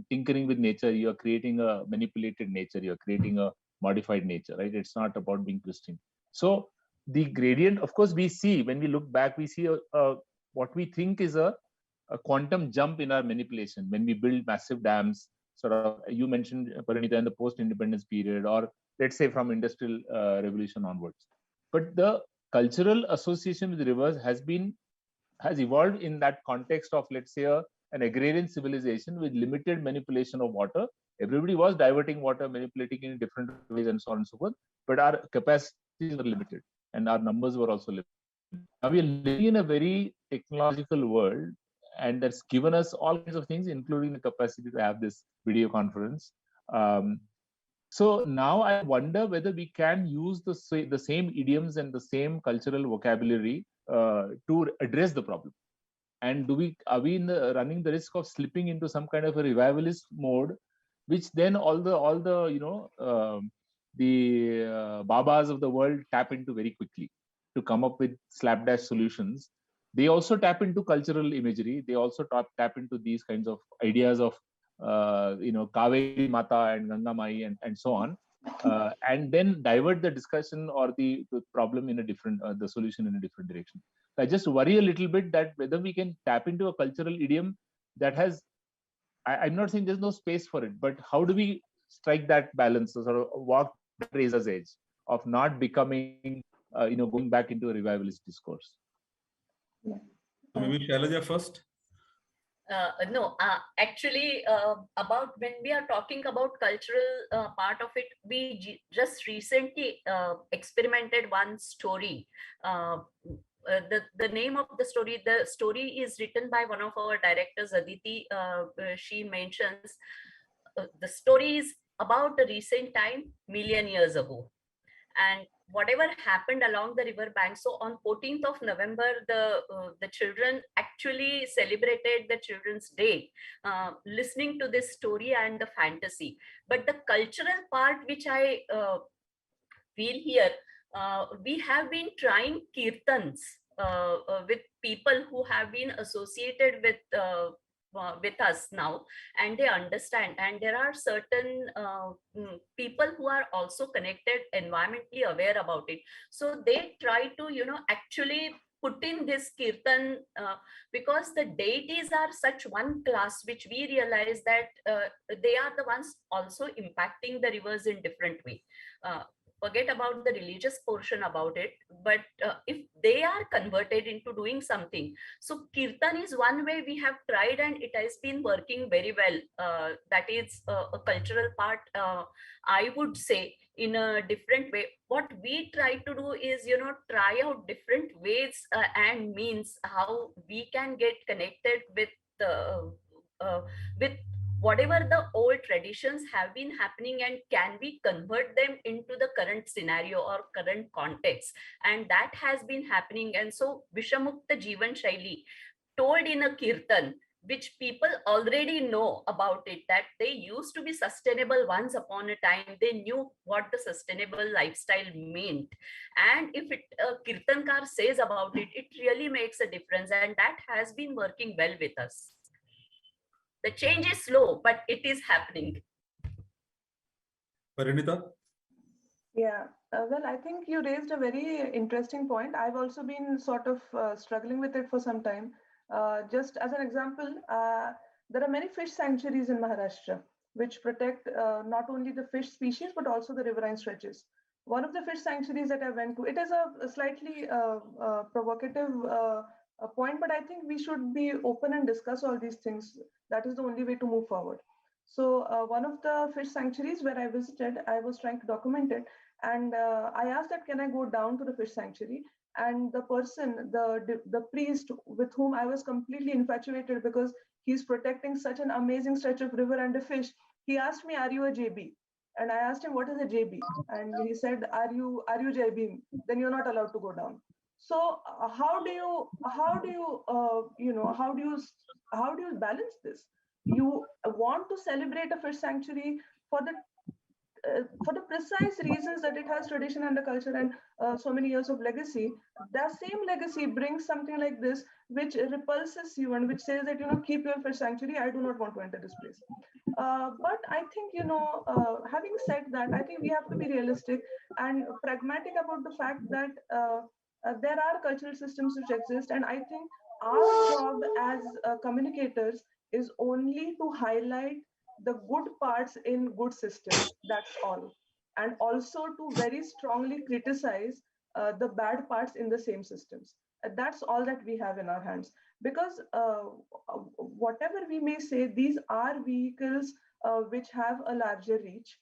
tinkering with nature. You are creating a manipulated nature. You are creating a modified nature, right? It's not about being pristine. So the gradient, of course, we see when we look back, we see what we think is a quantum jump in our manipulation when we build massive dams. Sort of, you mentioned, Parinita, in the post-independence period, or let's say from industrial revolution onwards. But the cultural association with rivers has evolved in that context of, let's say, an agrarian civilization with limited manipulation of water. Everybody was diverting water, manipulating in different ways, and so on and so forth. But our capacities were limited, and our numbers were also limited. Now we are living in a very technological world, and that's given us all kinds of things, including the capacity to have this video conference. So now I wonder whether we can use the same idioms and the same cultural vocabulary to address the problem. And are we running the risk of slipping into some kind of a revivalist mode, which then all the babas of the world tap into very quickly to come up with slapdash solutions. They also tap into cultural imagery. They also tap into these kinds of ideas of Kaveri Mata and Ganga Mai and so on, and then divert the discussion or the problem in a different, the solution in a different direction. I just worry a little bit that whether we can tap into a cultural idiom that has, I'm not saying there's no space for it, but how do we strike that balance, or sort of walk the razor's edge of not becoming, going back into a revivalist discourse? Yeah. Maybe Shailaja first. No, actually, about when we are talking about cultural part of it, we just recently experimented one story. The name of the story is written by one of our directors, Aditi. She mentions the story is about a recent time, million years ago. And whatever happened along the river bank. So on 14th of November, the children actually celebrated the Children's Day, listening to this story and the fantasy. But the cultural part, which I feel here, we have been trying kirtans with people who have been associated with us now, and they understand, and there are certain people who are also connected, environmentally aware about it, so they try to actually put in this kirtan, because the deities are such one class, which we realize that they are the ones also impacting the rivers in different way. Forget about the religious portion about it, but if they are converted into doing something, so kirtan is one way we have tried, and it has been working very well. That is a cultural part, I would say, in a different way. What we try to do is try out different ways and means how we can get connected with whatever the old traditions have been happening, and can we convert them into the current scenario or current context, and that has been happening. And so Vishamukta Jivan Shaili, told in a kirtan, which people already know about it, that they used to be sustainable once upon a time. They knew what the sustainable lifestyle meant, and if kirtankar says about it, it really makes a difference, and that has been working well with us. The change is slow, but it is happening. Parinita? Yeah, well, I think you raised a very interesting point. I've also been sort of struggling with it for some time. Just as an example, there are many fish sanctuaries in Maharashtra which protect not only the fish species but also the riverine stretches. One of the fish sanctuaries that I went to, it is a slightly provocative point, but I think we should be open and discuss all these things. That is the only way to move forward. So, one of the fish sanctuaries where I visited, I was trying to document it, and I asked that can I go down to the fish sanctuary, and the person, the priest with whom I was completely infatuated because he's protecting such an amazing stretch of river and a fish, he asked me, are you a JB? And I asked him, what is a JB? And he said, are you JB, then you're not allowed to go down. So how do you balance this? You want to celebrate a fish sanctuary for the precise reasons that it has tradition and a culture and so many years of legacy. That same legacy brings something like this, which repulses you and which says that, keep your fish sanctuary. I do not want to enter this place. But I think, having said that, I think we have to be realistic and pragmatic about the fact that there are cultural systems which exist. And I think our job as communicators is only to highlight the good parts in good systems. That's all. And also to very strongly criticize the bad parts in the same systems. That's all that we have in our hands. Because whatever we may say, these are vehicles which have a larger reach.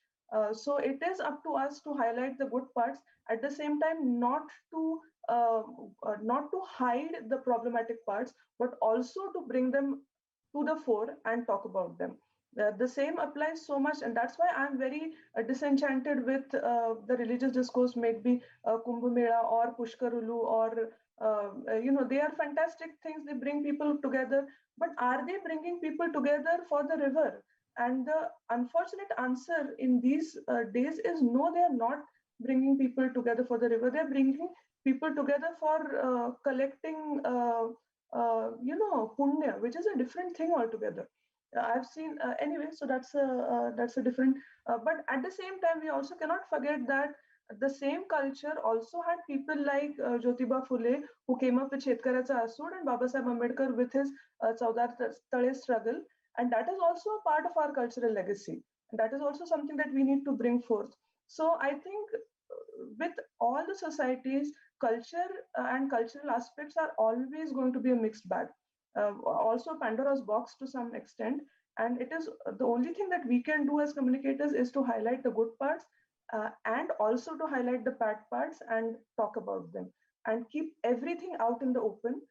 So it is up to us to highlight the good parts, at the same time uh, not to hide the problematic parts, but also to bring them to the fore and talk about them. The same applies so much, and that's why I'm very disenchanted with the religious discourse, maybe Kumbh Mela or Pushkarulu, or they are fantastic things. They bring people together, but are they bringing people together for the river? And the unfortunate answer in these days is no, they are not bringing people together for the river. They're bringing people together for collecting, punya, which is a different thing altogether. I've seen anyway, so that's a different. But at the same time, we also cannot forget that the same culture also had people like Jyotiba Phule, who came up with Shetkaracha Asud, and Baba Saheb Ambedkar with his Chaudhar Tale struggle, and that is also a part of our cultural legacy. And that is also something that we need to bring forth. So I think with all the societies, culture and cultural aspects are always going to be a mixed bag. Also Pandora's box to some extent. And it is the only thing that we can do as communicators is to highlight the good parts and also to highlight the bad parts and talk about them and keep everything out in the open,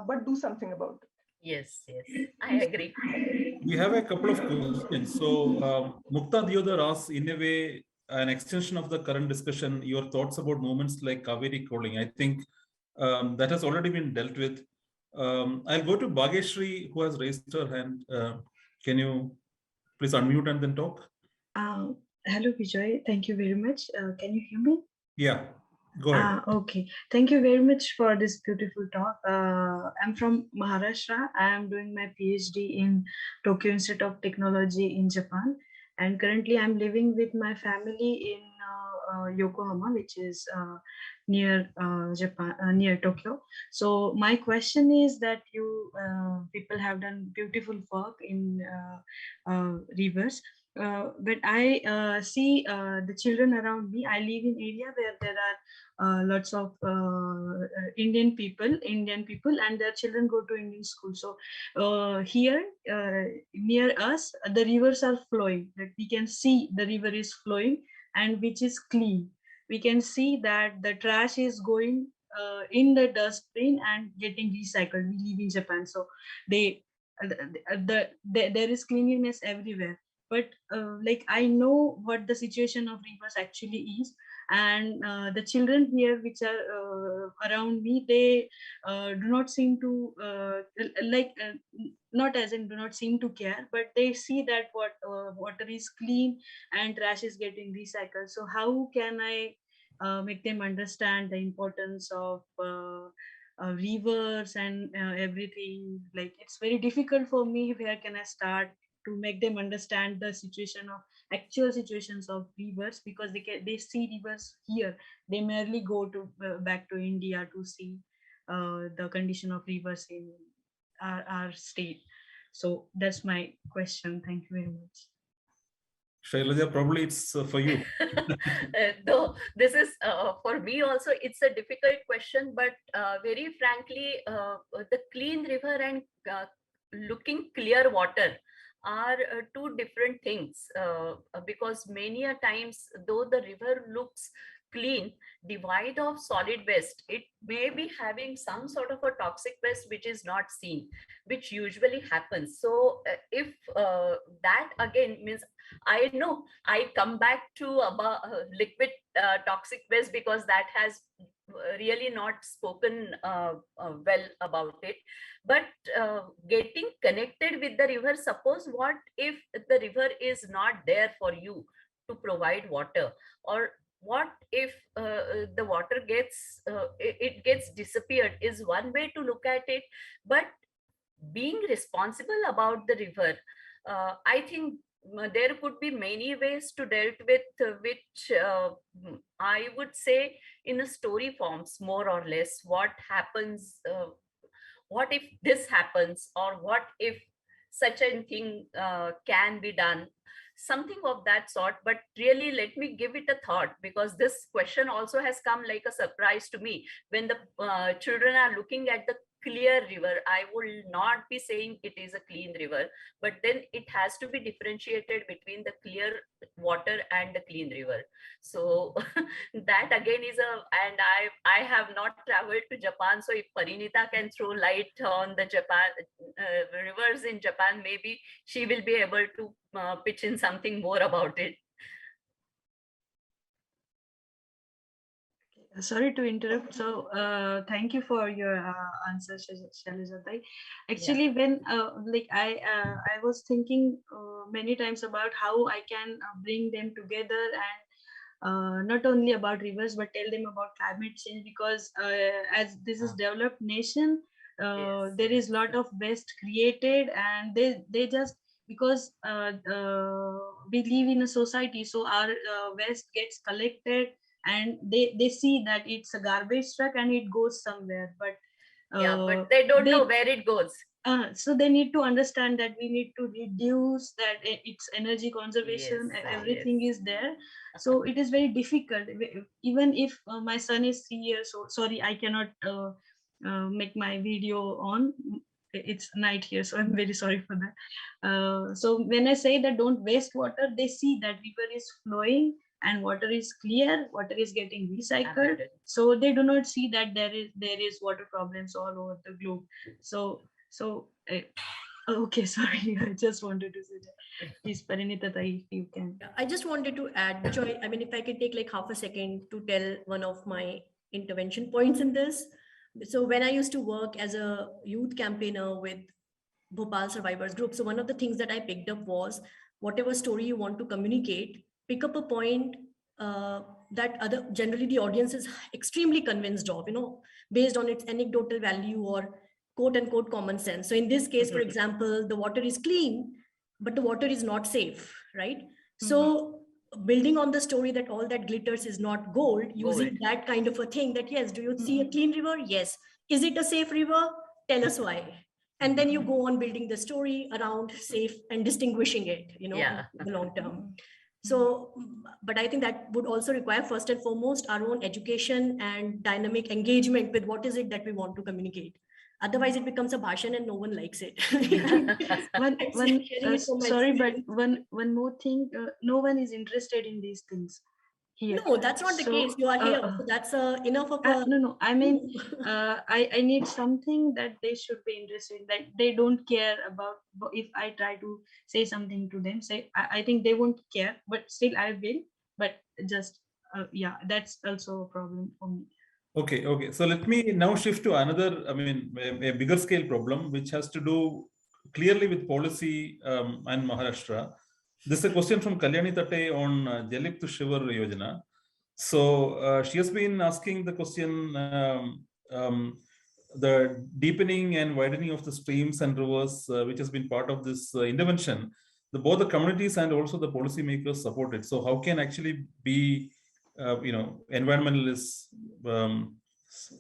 but do something about it. Yes, I agree. We have a couple of questions. So, Mukta Diodar asks, in a way, an extension of the current discussion, your thoughts about movements like Kaveri crawling. I think that has already been dealt with. I'll go to Bhageshri, who has raised her hand. Can you please unmute and then talk? Hello, Vijay. Thank you very much. Can you hear me? Yeah, go ahead. Okay. Thank you very much for this beautiful talk. I'm from Maharashtra. I am doing my PhD in Tokyo Institute of Technology in Japan. And currently I'm living with my family in Yokohama, which is near Japan, near Tokyo. So my question is that you people have done beautiful work in rivers. But I see the children around me. I live in area where there are lots of Indian people, and their children go to Indian school. So here near us, the rivers are flowing. That we can see the river is flowing, and which is clean. We can see that the trash is going in the dustbin and getting recycled. We live in Japan, so there is cleanliness everywhere. But like I know what the situation of rivers actually is, and the children here which are around me, they do not seem to not as in do not seem to care, but they see that what water is clean and trash is getting recycled. So how can I make them understand the importance of rivers and everything? Like, it's very difficult for me. Where can I start to make them understand the situation of actual situations of rivers, because they see rivers here. They merely go to back to India to see the condition of rivers in our state. So that's my question. Thank you very much. Shailaja, probably it's for you. Though this is for me also, it's a difficult question, but very frankly, the clean river and looking clear water are two different things, because many a times, though the river looks clean, devoid of solid waste, it may be having some sort of a toxic waste which is not seen, which usually happens. So if that again means, I know I come back to about liquid toxic waste, because that has really not spoken well about it. But getting connected with the river, suppose what if the river is not there for you to provide water, or what if the water gets it gets disappeared, is one way to look at it. But being responsible about the river, I think there could be many ways to deal with, which I would say in a story forms, more or less. What happens, what if this happens, or what if such a thing can be done, something of that sort. But really, let me give it a thought, because this question also has come like a surprise to me. When the children are looking at the clear river, I will not be saying it is a clean river, but then it has to be differentiated between the clear water and the clean river. So that again is and I have not traveled to Japan, so if Parinita can throw light on the Japan rivers in Japan, maybe she will be able to pitch in something more about it. Sorry to interrupt. So thank you for your answer, Shailaja. Actually, when like I was thinking many times about how I can bring them together, and not only about rivers but tell them about climate change, because as this is developed nation, Yes. there is lot of waste created, and they just, because we live in a society, so our waste gets collected, and they see that it's a garbage truck and it goes somewhere, but Yeah, but they don't know where it goes. so they need to understand that we need to reduce that, it's energy conservation, Yes, everything yes. is there. So it is very difficult. Even if my son is 3 years old, sorry, I cannot make my video on, it's night here, so I'm very sorry for that. So when I say that don't waste water, they see that river is flowing and water is clear, water is getting recycled. Abundant. So they do not see that there is water problems all over the globe. So okay, sorry, I just wanted to say that. Please, Parinita, if you can. Yeah, I just wanted to add, Joy, I mean, if I could take like half a second to tell one of my intervention points in this. So when I used to work as a youth campaigner with Bhopal Survivors Group, so one of the things that I picked up was, whatever story you want to communicate, pick up a point that generally the audience is extremely convinced of, based on its anecdotal value or quote unquote common sense. So in this case, for example, the water is clean, but the water is not safe, right? So building on the story that all that glitters is not gold, using that kind of a thing, that yes, do you see a clean river? Yes. Is it a safe river? Tell us why. And then you go on building the story around safe and distinguishing it, in the long term. So, but I think that would also require, first and foremost, our own education and dynamic engagement with what is it that we want to communicate. Otherwise, it becomes a bhashan and no one likes it. Sorry, but one more thing. No one is interested in these things here. No, that's not the case. You are here. So that's enough of a... No. I mean, I need something that they should be interested in, that they don't care about. If I try to say something to them, I think they won't care, but still I will. But just, yeah, that's also a problem for me. Okay. So let me now shift to another, a bigger scale problem, which has to do clearly with policy and Maharashtra. This is a question from Kalyani Tate on Jalip to Shivar Yojana. So she has been asking the question, the deepening and widening of the streams and rivers, which has been part of this intervention. both the communities and also the policymakers support it. So how can actually be, environmentalists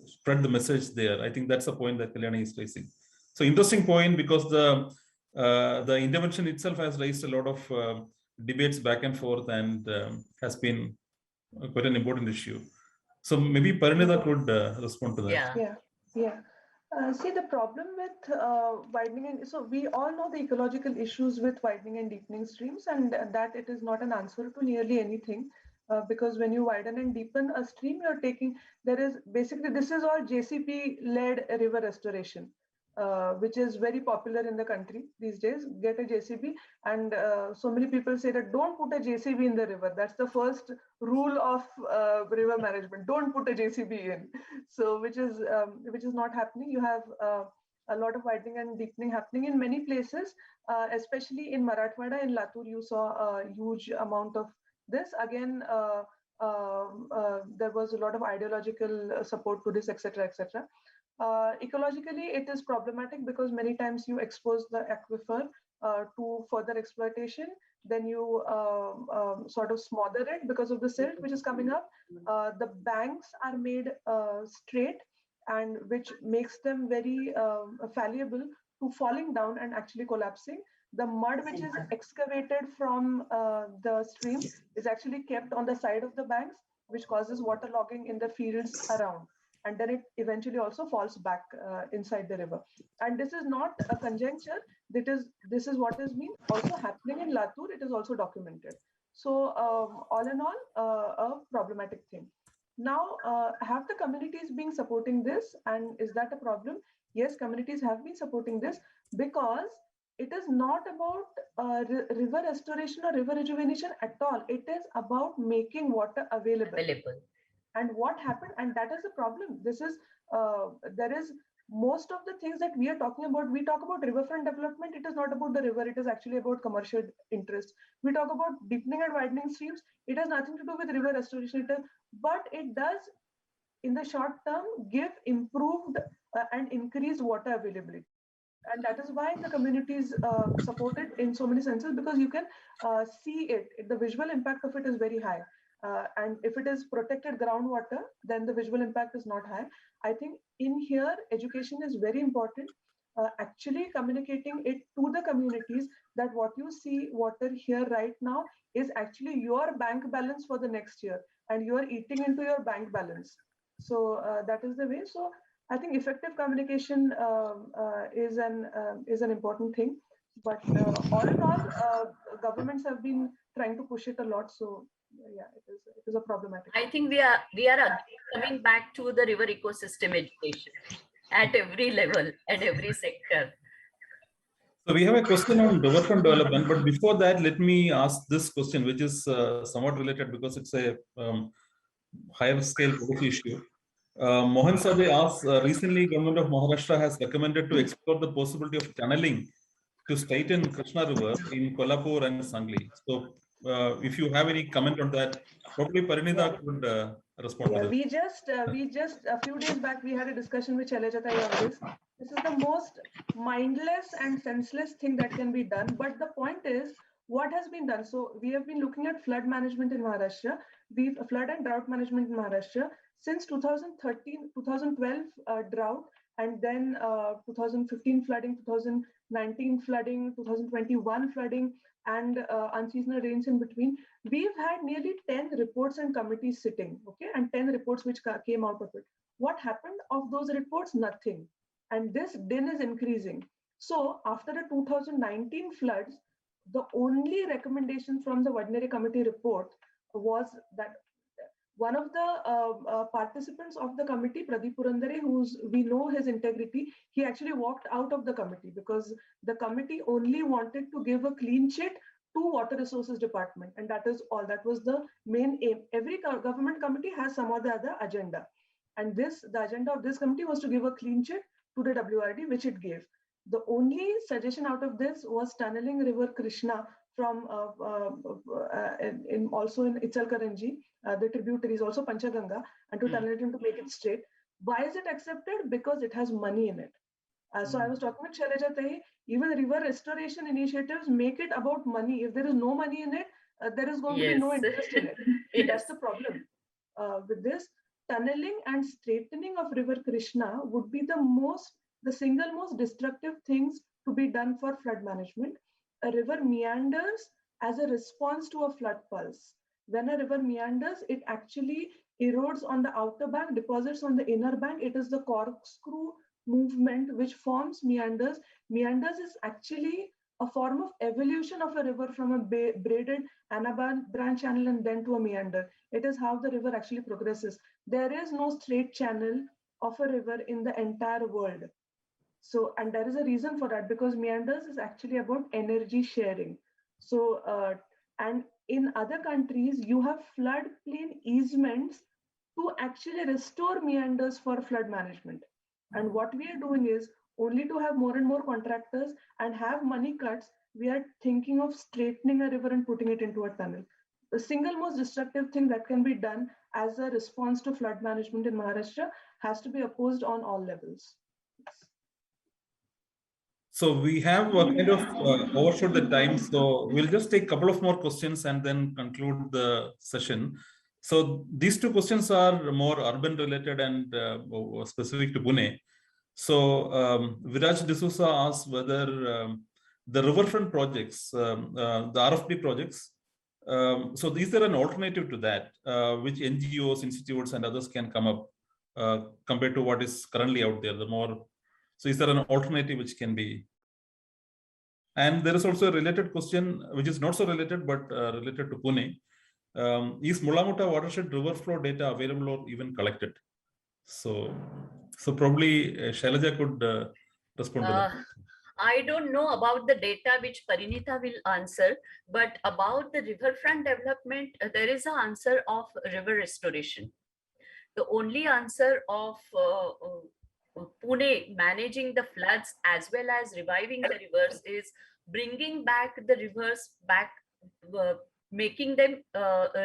spread the message there? I think that's the point that Kalyani is raising. So interesting point, because the intervention itself has raised a lot of debates back and forth, and has been quite an important issue. So maybe Parinita could respond to that. Yeah. See, the problem with widening, so we all know the ecological issues with widening and deepening streams, and that it is not an answer to nearly anything, because when you widen and deepen a stream, you're taking, this is all JCB-led river restoration, which is very popular in the country these days. Get a JCB, and so many people say that don't put a JCB in the river. That's the first rule of river management. Don't put a JCB in. So which is not happening. You have a lot of widening and deepening happening in many places, especially in Marathwada. In Latur, you saw a huge amount of this. Again, there was a lot of ideological support to this, etc., etc. Ecologically, it is problematic because many times you expose the aquifer to further exploitation. Then you sort of smother it because of the silt which is coming up. The banks are made straight, and which makes them very fallible to falling down and actually collapsing. The mud which is excavated from the stream is actually kept on the side of the banks, which causes waterlogging in the fields around. And then it eventually also falls back inside the river. And this is not a conjecture. This is what has been also happening in Latur. It is also documented. So all in all, a problematic thing. Now, have the communities been supporting this? And is that a problem? Yes, communities have been supporting this, because it is not about river restoration or river rejuvenation at all. It is about making water available. And what happened, and that is the problem. This is, there is most of the things that we are talking about. We talk about riverfront development. It is not about the river. It is actually about commercial interest. We talk about deepening and widening streams. It has nothing to do with river restoration. But it does, in the short term, give improved and increased water availability. And that is why the communities support it in so many senses, because you can see it. The visual impact of it is very high. And if it is protected groundwater, then the visual impact is not high. I think in here, education is very important. Actually communicating it to the communities that what you see water here right now is actually your bank balance for the next year, and you are eating into your bank balance. So that is the way. So I think effective communication is an important thing. But all in all, governments have been trying to push it a lot. So yeah, it is a problematic. I think we are coming back to the river ecosystem education at every level and every sector. So we have a question on riverfront development, but before that, let me ask this question, which is somewhat related because it's a higher scale policy issue. Mohan Sade asks, recently government of Maharashtra has recommended to explore the possibility of tunneling to straighten Krishna River in Kolhapur and Sangli. So if you have any comment on that, probably Parinita could respond to that. We just a few days back, we had a discussion with Shailaja Tayi on this. This is the most mindless and senseless thing that can be done. But the point is, what has been done? So we have been looking at flood management in Maharashtra. Flood and drought management in Maharashtra since 2013, 2012 drought, and then 2015 flooding, 2019 flooding, 2021 flooding, and unseasonal rains in between. We've had nearly 10 reports and committees sitting, okay, and 10 reports which came out of it. What happened of those reports? Nothing. And this din is increasing. So after the 2019 floods, the only recommendation from the Vadnere Committee report was that one of the participants of the committee, Pradeep Purandare, we know his integrity, he actually walked out of the committee because the committee only wanted to give a clean sheet to Water Resources Department. And that is all. That was the main aim. Every government committee has some or the other agenda. And the agenda of this committee was to give a clean sheet to the WRD, which it gave. The only suggestion out of this was tunneling River Krishna from also in Ichalkaranji, the tributaries, also Panchaganga, and to tunnel it in to make it straight. Why is it accepted? Because it has money in it. So I was talking with Shailaja Tahi, even river restoration initiatives make it about money. If there is no money in it, there is going to be no interest in it. Yes. That's the problem with this. Tunneling and straightening of River Krishna would be the single most destructive things to be done for flood management. A river meanders as a response to a flood pulse. When a river meanders, it actually erodes on the outer bank, deposits on the inner bank. It is the corkscrew movement which forms meanders. Meanders is actually a form of evolution of a river from a braided branch channel and then to a meander. It is how the river actually progresses. There is no straight channel of a river in the entire world. So, and there is a reason for that, because meanders is actually about energy sharing. So, and in other countries, you have floodplain easements to actually restore meanders for flood management. And what we are doing is only to have more and more contractors and have money cuts, we are thinking of straightening a river and putting it into a tunnel. The single most destructive thing that can be done as a response to flood management in Maharashtra has to be opposed on all levels. So we have kind of overshot the time. So we'll just take a couple of more questions and then conclude the session. So these two questions are more urban related and specific to Pune. So Viraj D'Souza asked whether the riverfront projects, the RFP projects, so these are an alternative to that, which NGOs, institutes, and others can come up compared to what is currently out there. So is there an alternative which can be? And there is also a related question, which is not so related, but related to Pune. Is Mulamutta watershed river flow data available or even collected? So probably Shailaja could respond to that. I don't know about the data which Parinita will answer, but about the riverfront development, there is an answer of river restoration. The only answer of Pune managing the floods as well as reviving the rivers is bringing back the rivers back, making them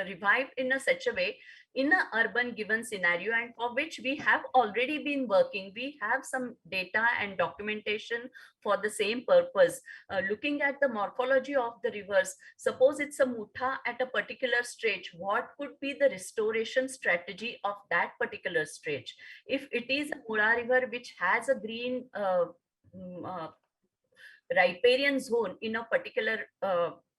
revive in such a way in an urban given scenario, and for which we have already been working. We have some data and documentation for the same purpose. Looking at the morphology of the rivers, suppose it's a Mutha at a particular stretch, what could be the restoration strategy of that particular stretch? If it is a Mula river which has a green riparian zone in a particular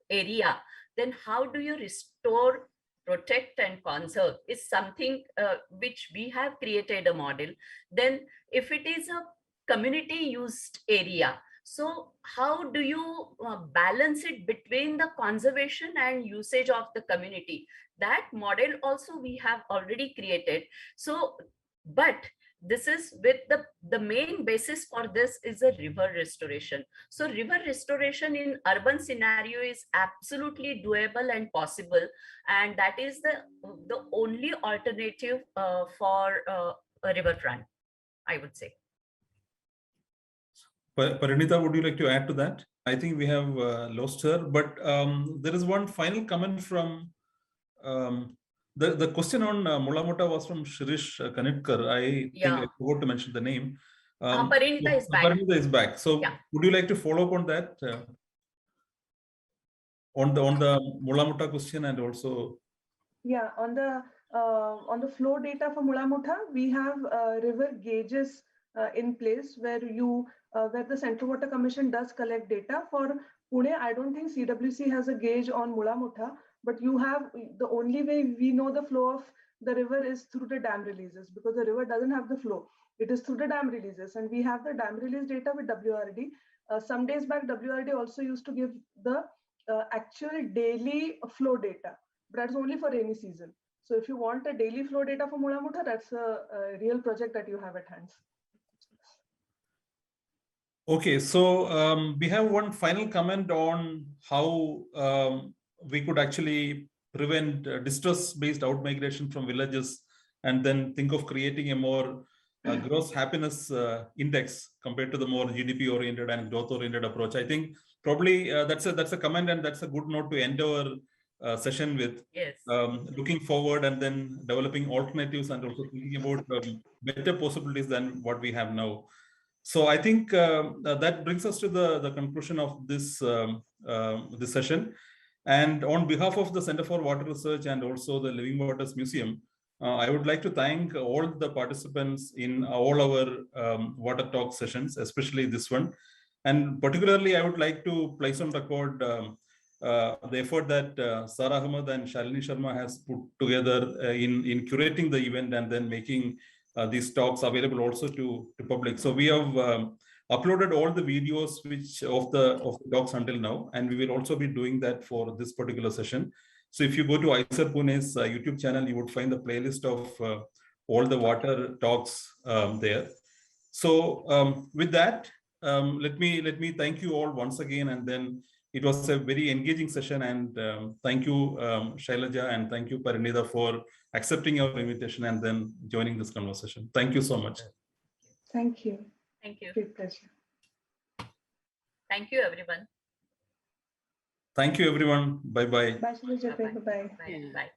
area, then how do you restore, protect, and conserve is something which we have created a model. Then if it is a community used area, so how do you balance it between the conservation and usage of the community? That model also we have already created. So, but this is with the main basis for this is a river restoration. So river restoration in urban scenario is absolutely doable and possible, and that is the only alternative for a riverfront, I would say. Parinita, would you like to add to that? I think we have lost her, but there is one final comment from the question on Mulamutta was from Shirish Kanitkar. I think I forgot to mention the name. Parinita is back. Parinita is back. So would you like to follow up on that? On the Mulamutta question, and also on the flow data for Mulamutta, we have river gauges in place where the Central Water Commission does collect data. For Pune, I don't think CWC has a gauge on Mulamutta, but you have, the only way we know the flow of the river is through the dam releases, because the river doesn't have the flow. It is through the dam releases, and we have the dam release data with WRD. Some days back, WRD also used to give the actual daily flow data, but that's only for rainy season. So if you want a daily flow data for Mulamutta, that's a real project that you have at hand. Okay, so we have one final comment on how we could actually prevent distress-based outmigration from villages, and then think of creating a more gross happiness index compared to the more GDP-oriented and growth-oriented approach. I think probably that's a comment, and that's a good note to end our session with. Yes. Looking forward and then developing alternatives, and also thinking about better possibilities than what we have now. So I think that brings us to the conclusion of this this session. And on behalf of the Center for Water Research and also the Living Waters Museum, I would like to thank all the participants in all our water talk sessions, especially this one. And particularly, I would like to place on record the effort that Sara Ahmed and Shalini Sharma has put together in curating the event and then making these talks available also to public. So we have uploaded all the videos which of the talks until now, and we will also be doing that for this particular session. So if you go to ISER Pune's YouTube channel, you would find the playlist of all the water talks there. So with that, let me thank you all once again, and then it was a very engaging session, and thank you Shailaja, and thank you Parinita for accepting our invitation and then joining this conversation. Thank you so much. Thank you. Thank you. Great pleasure. Thank you, everyone. Thank you, everyone. Bye-bye. Bye, Shailaja. Bye-bye. Bye-bye. Bye. Bye.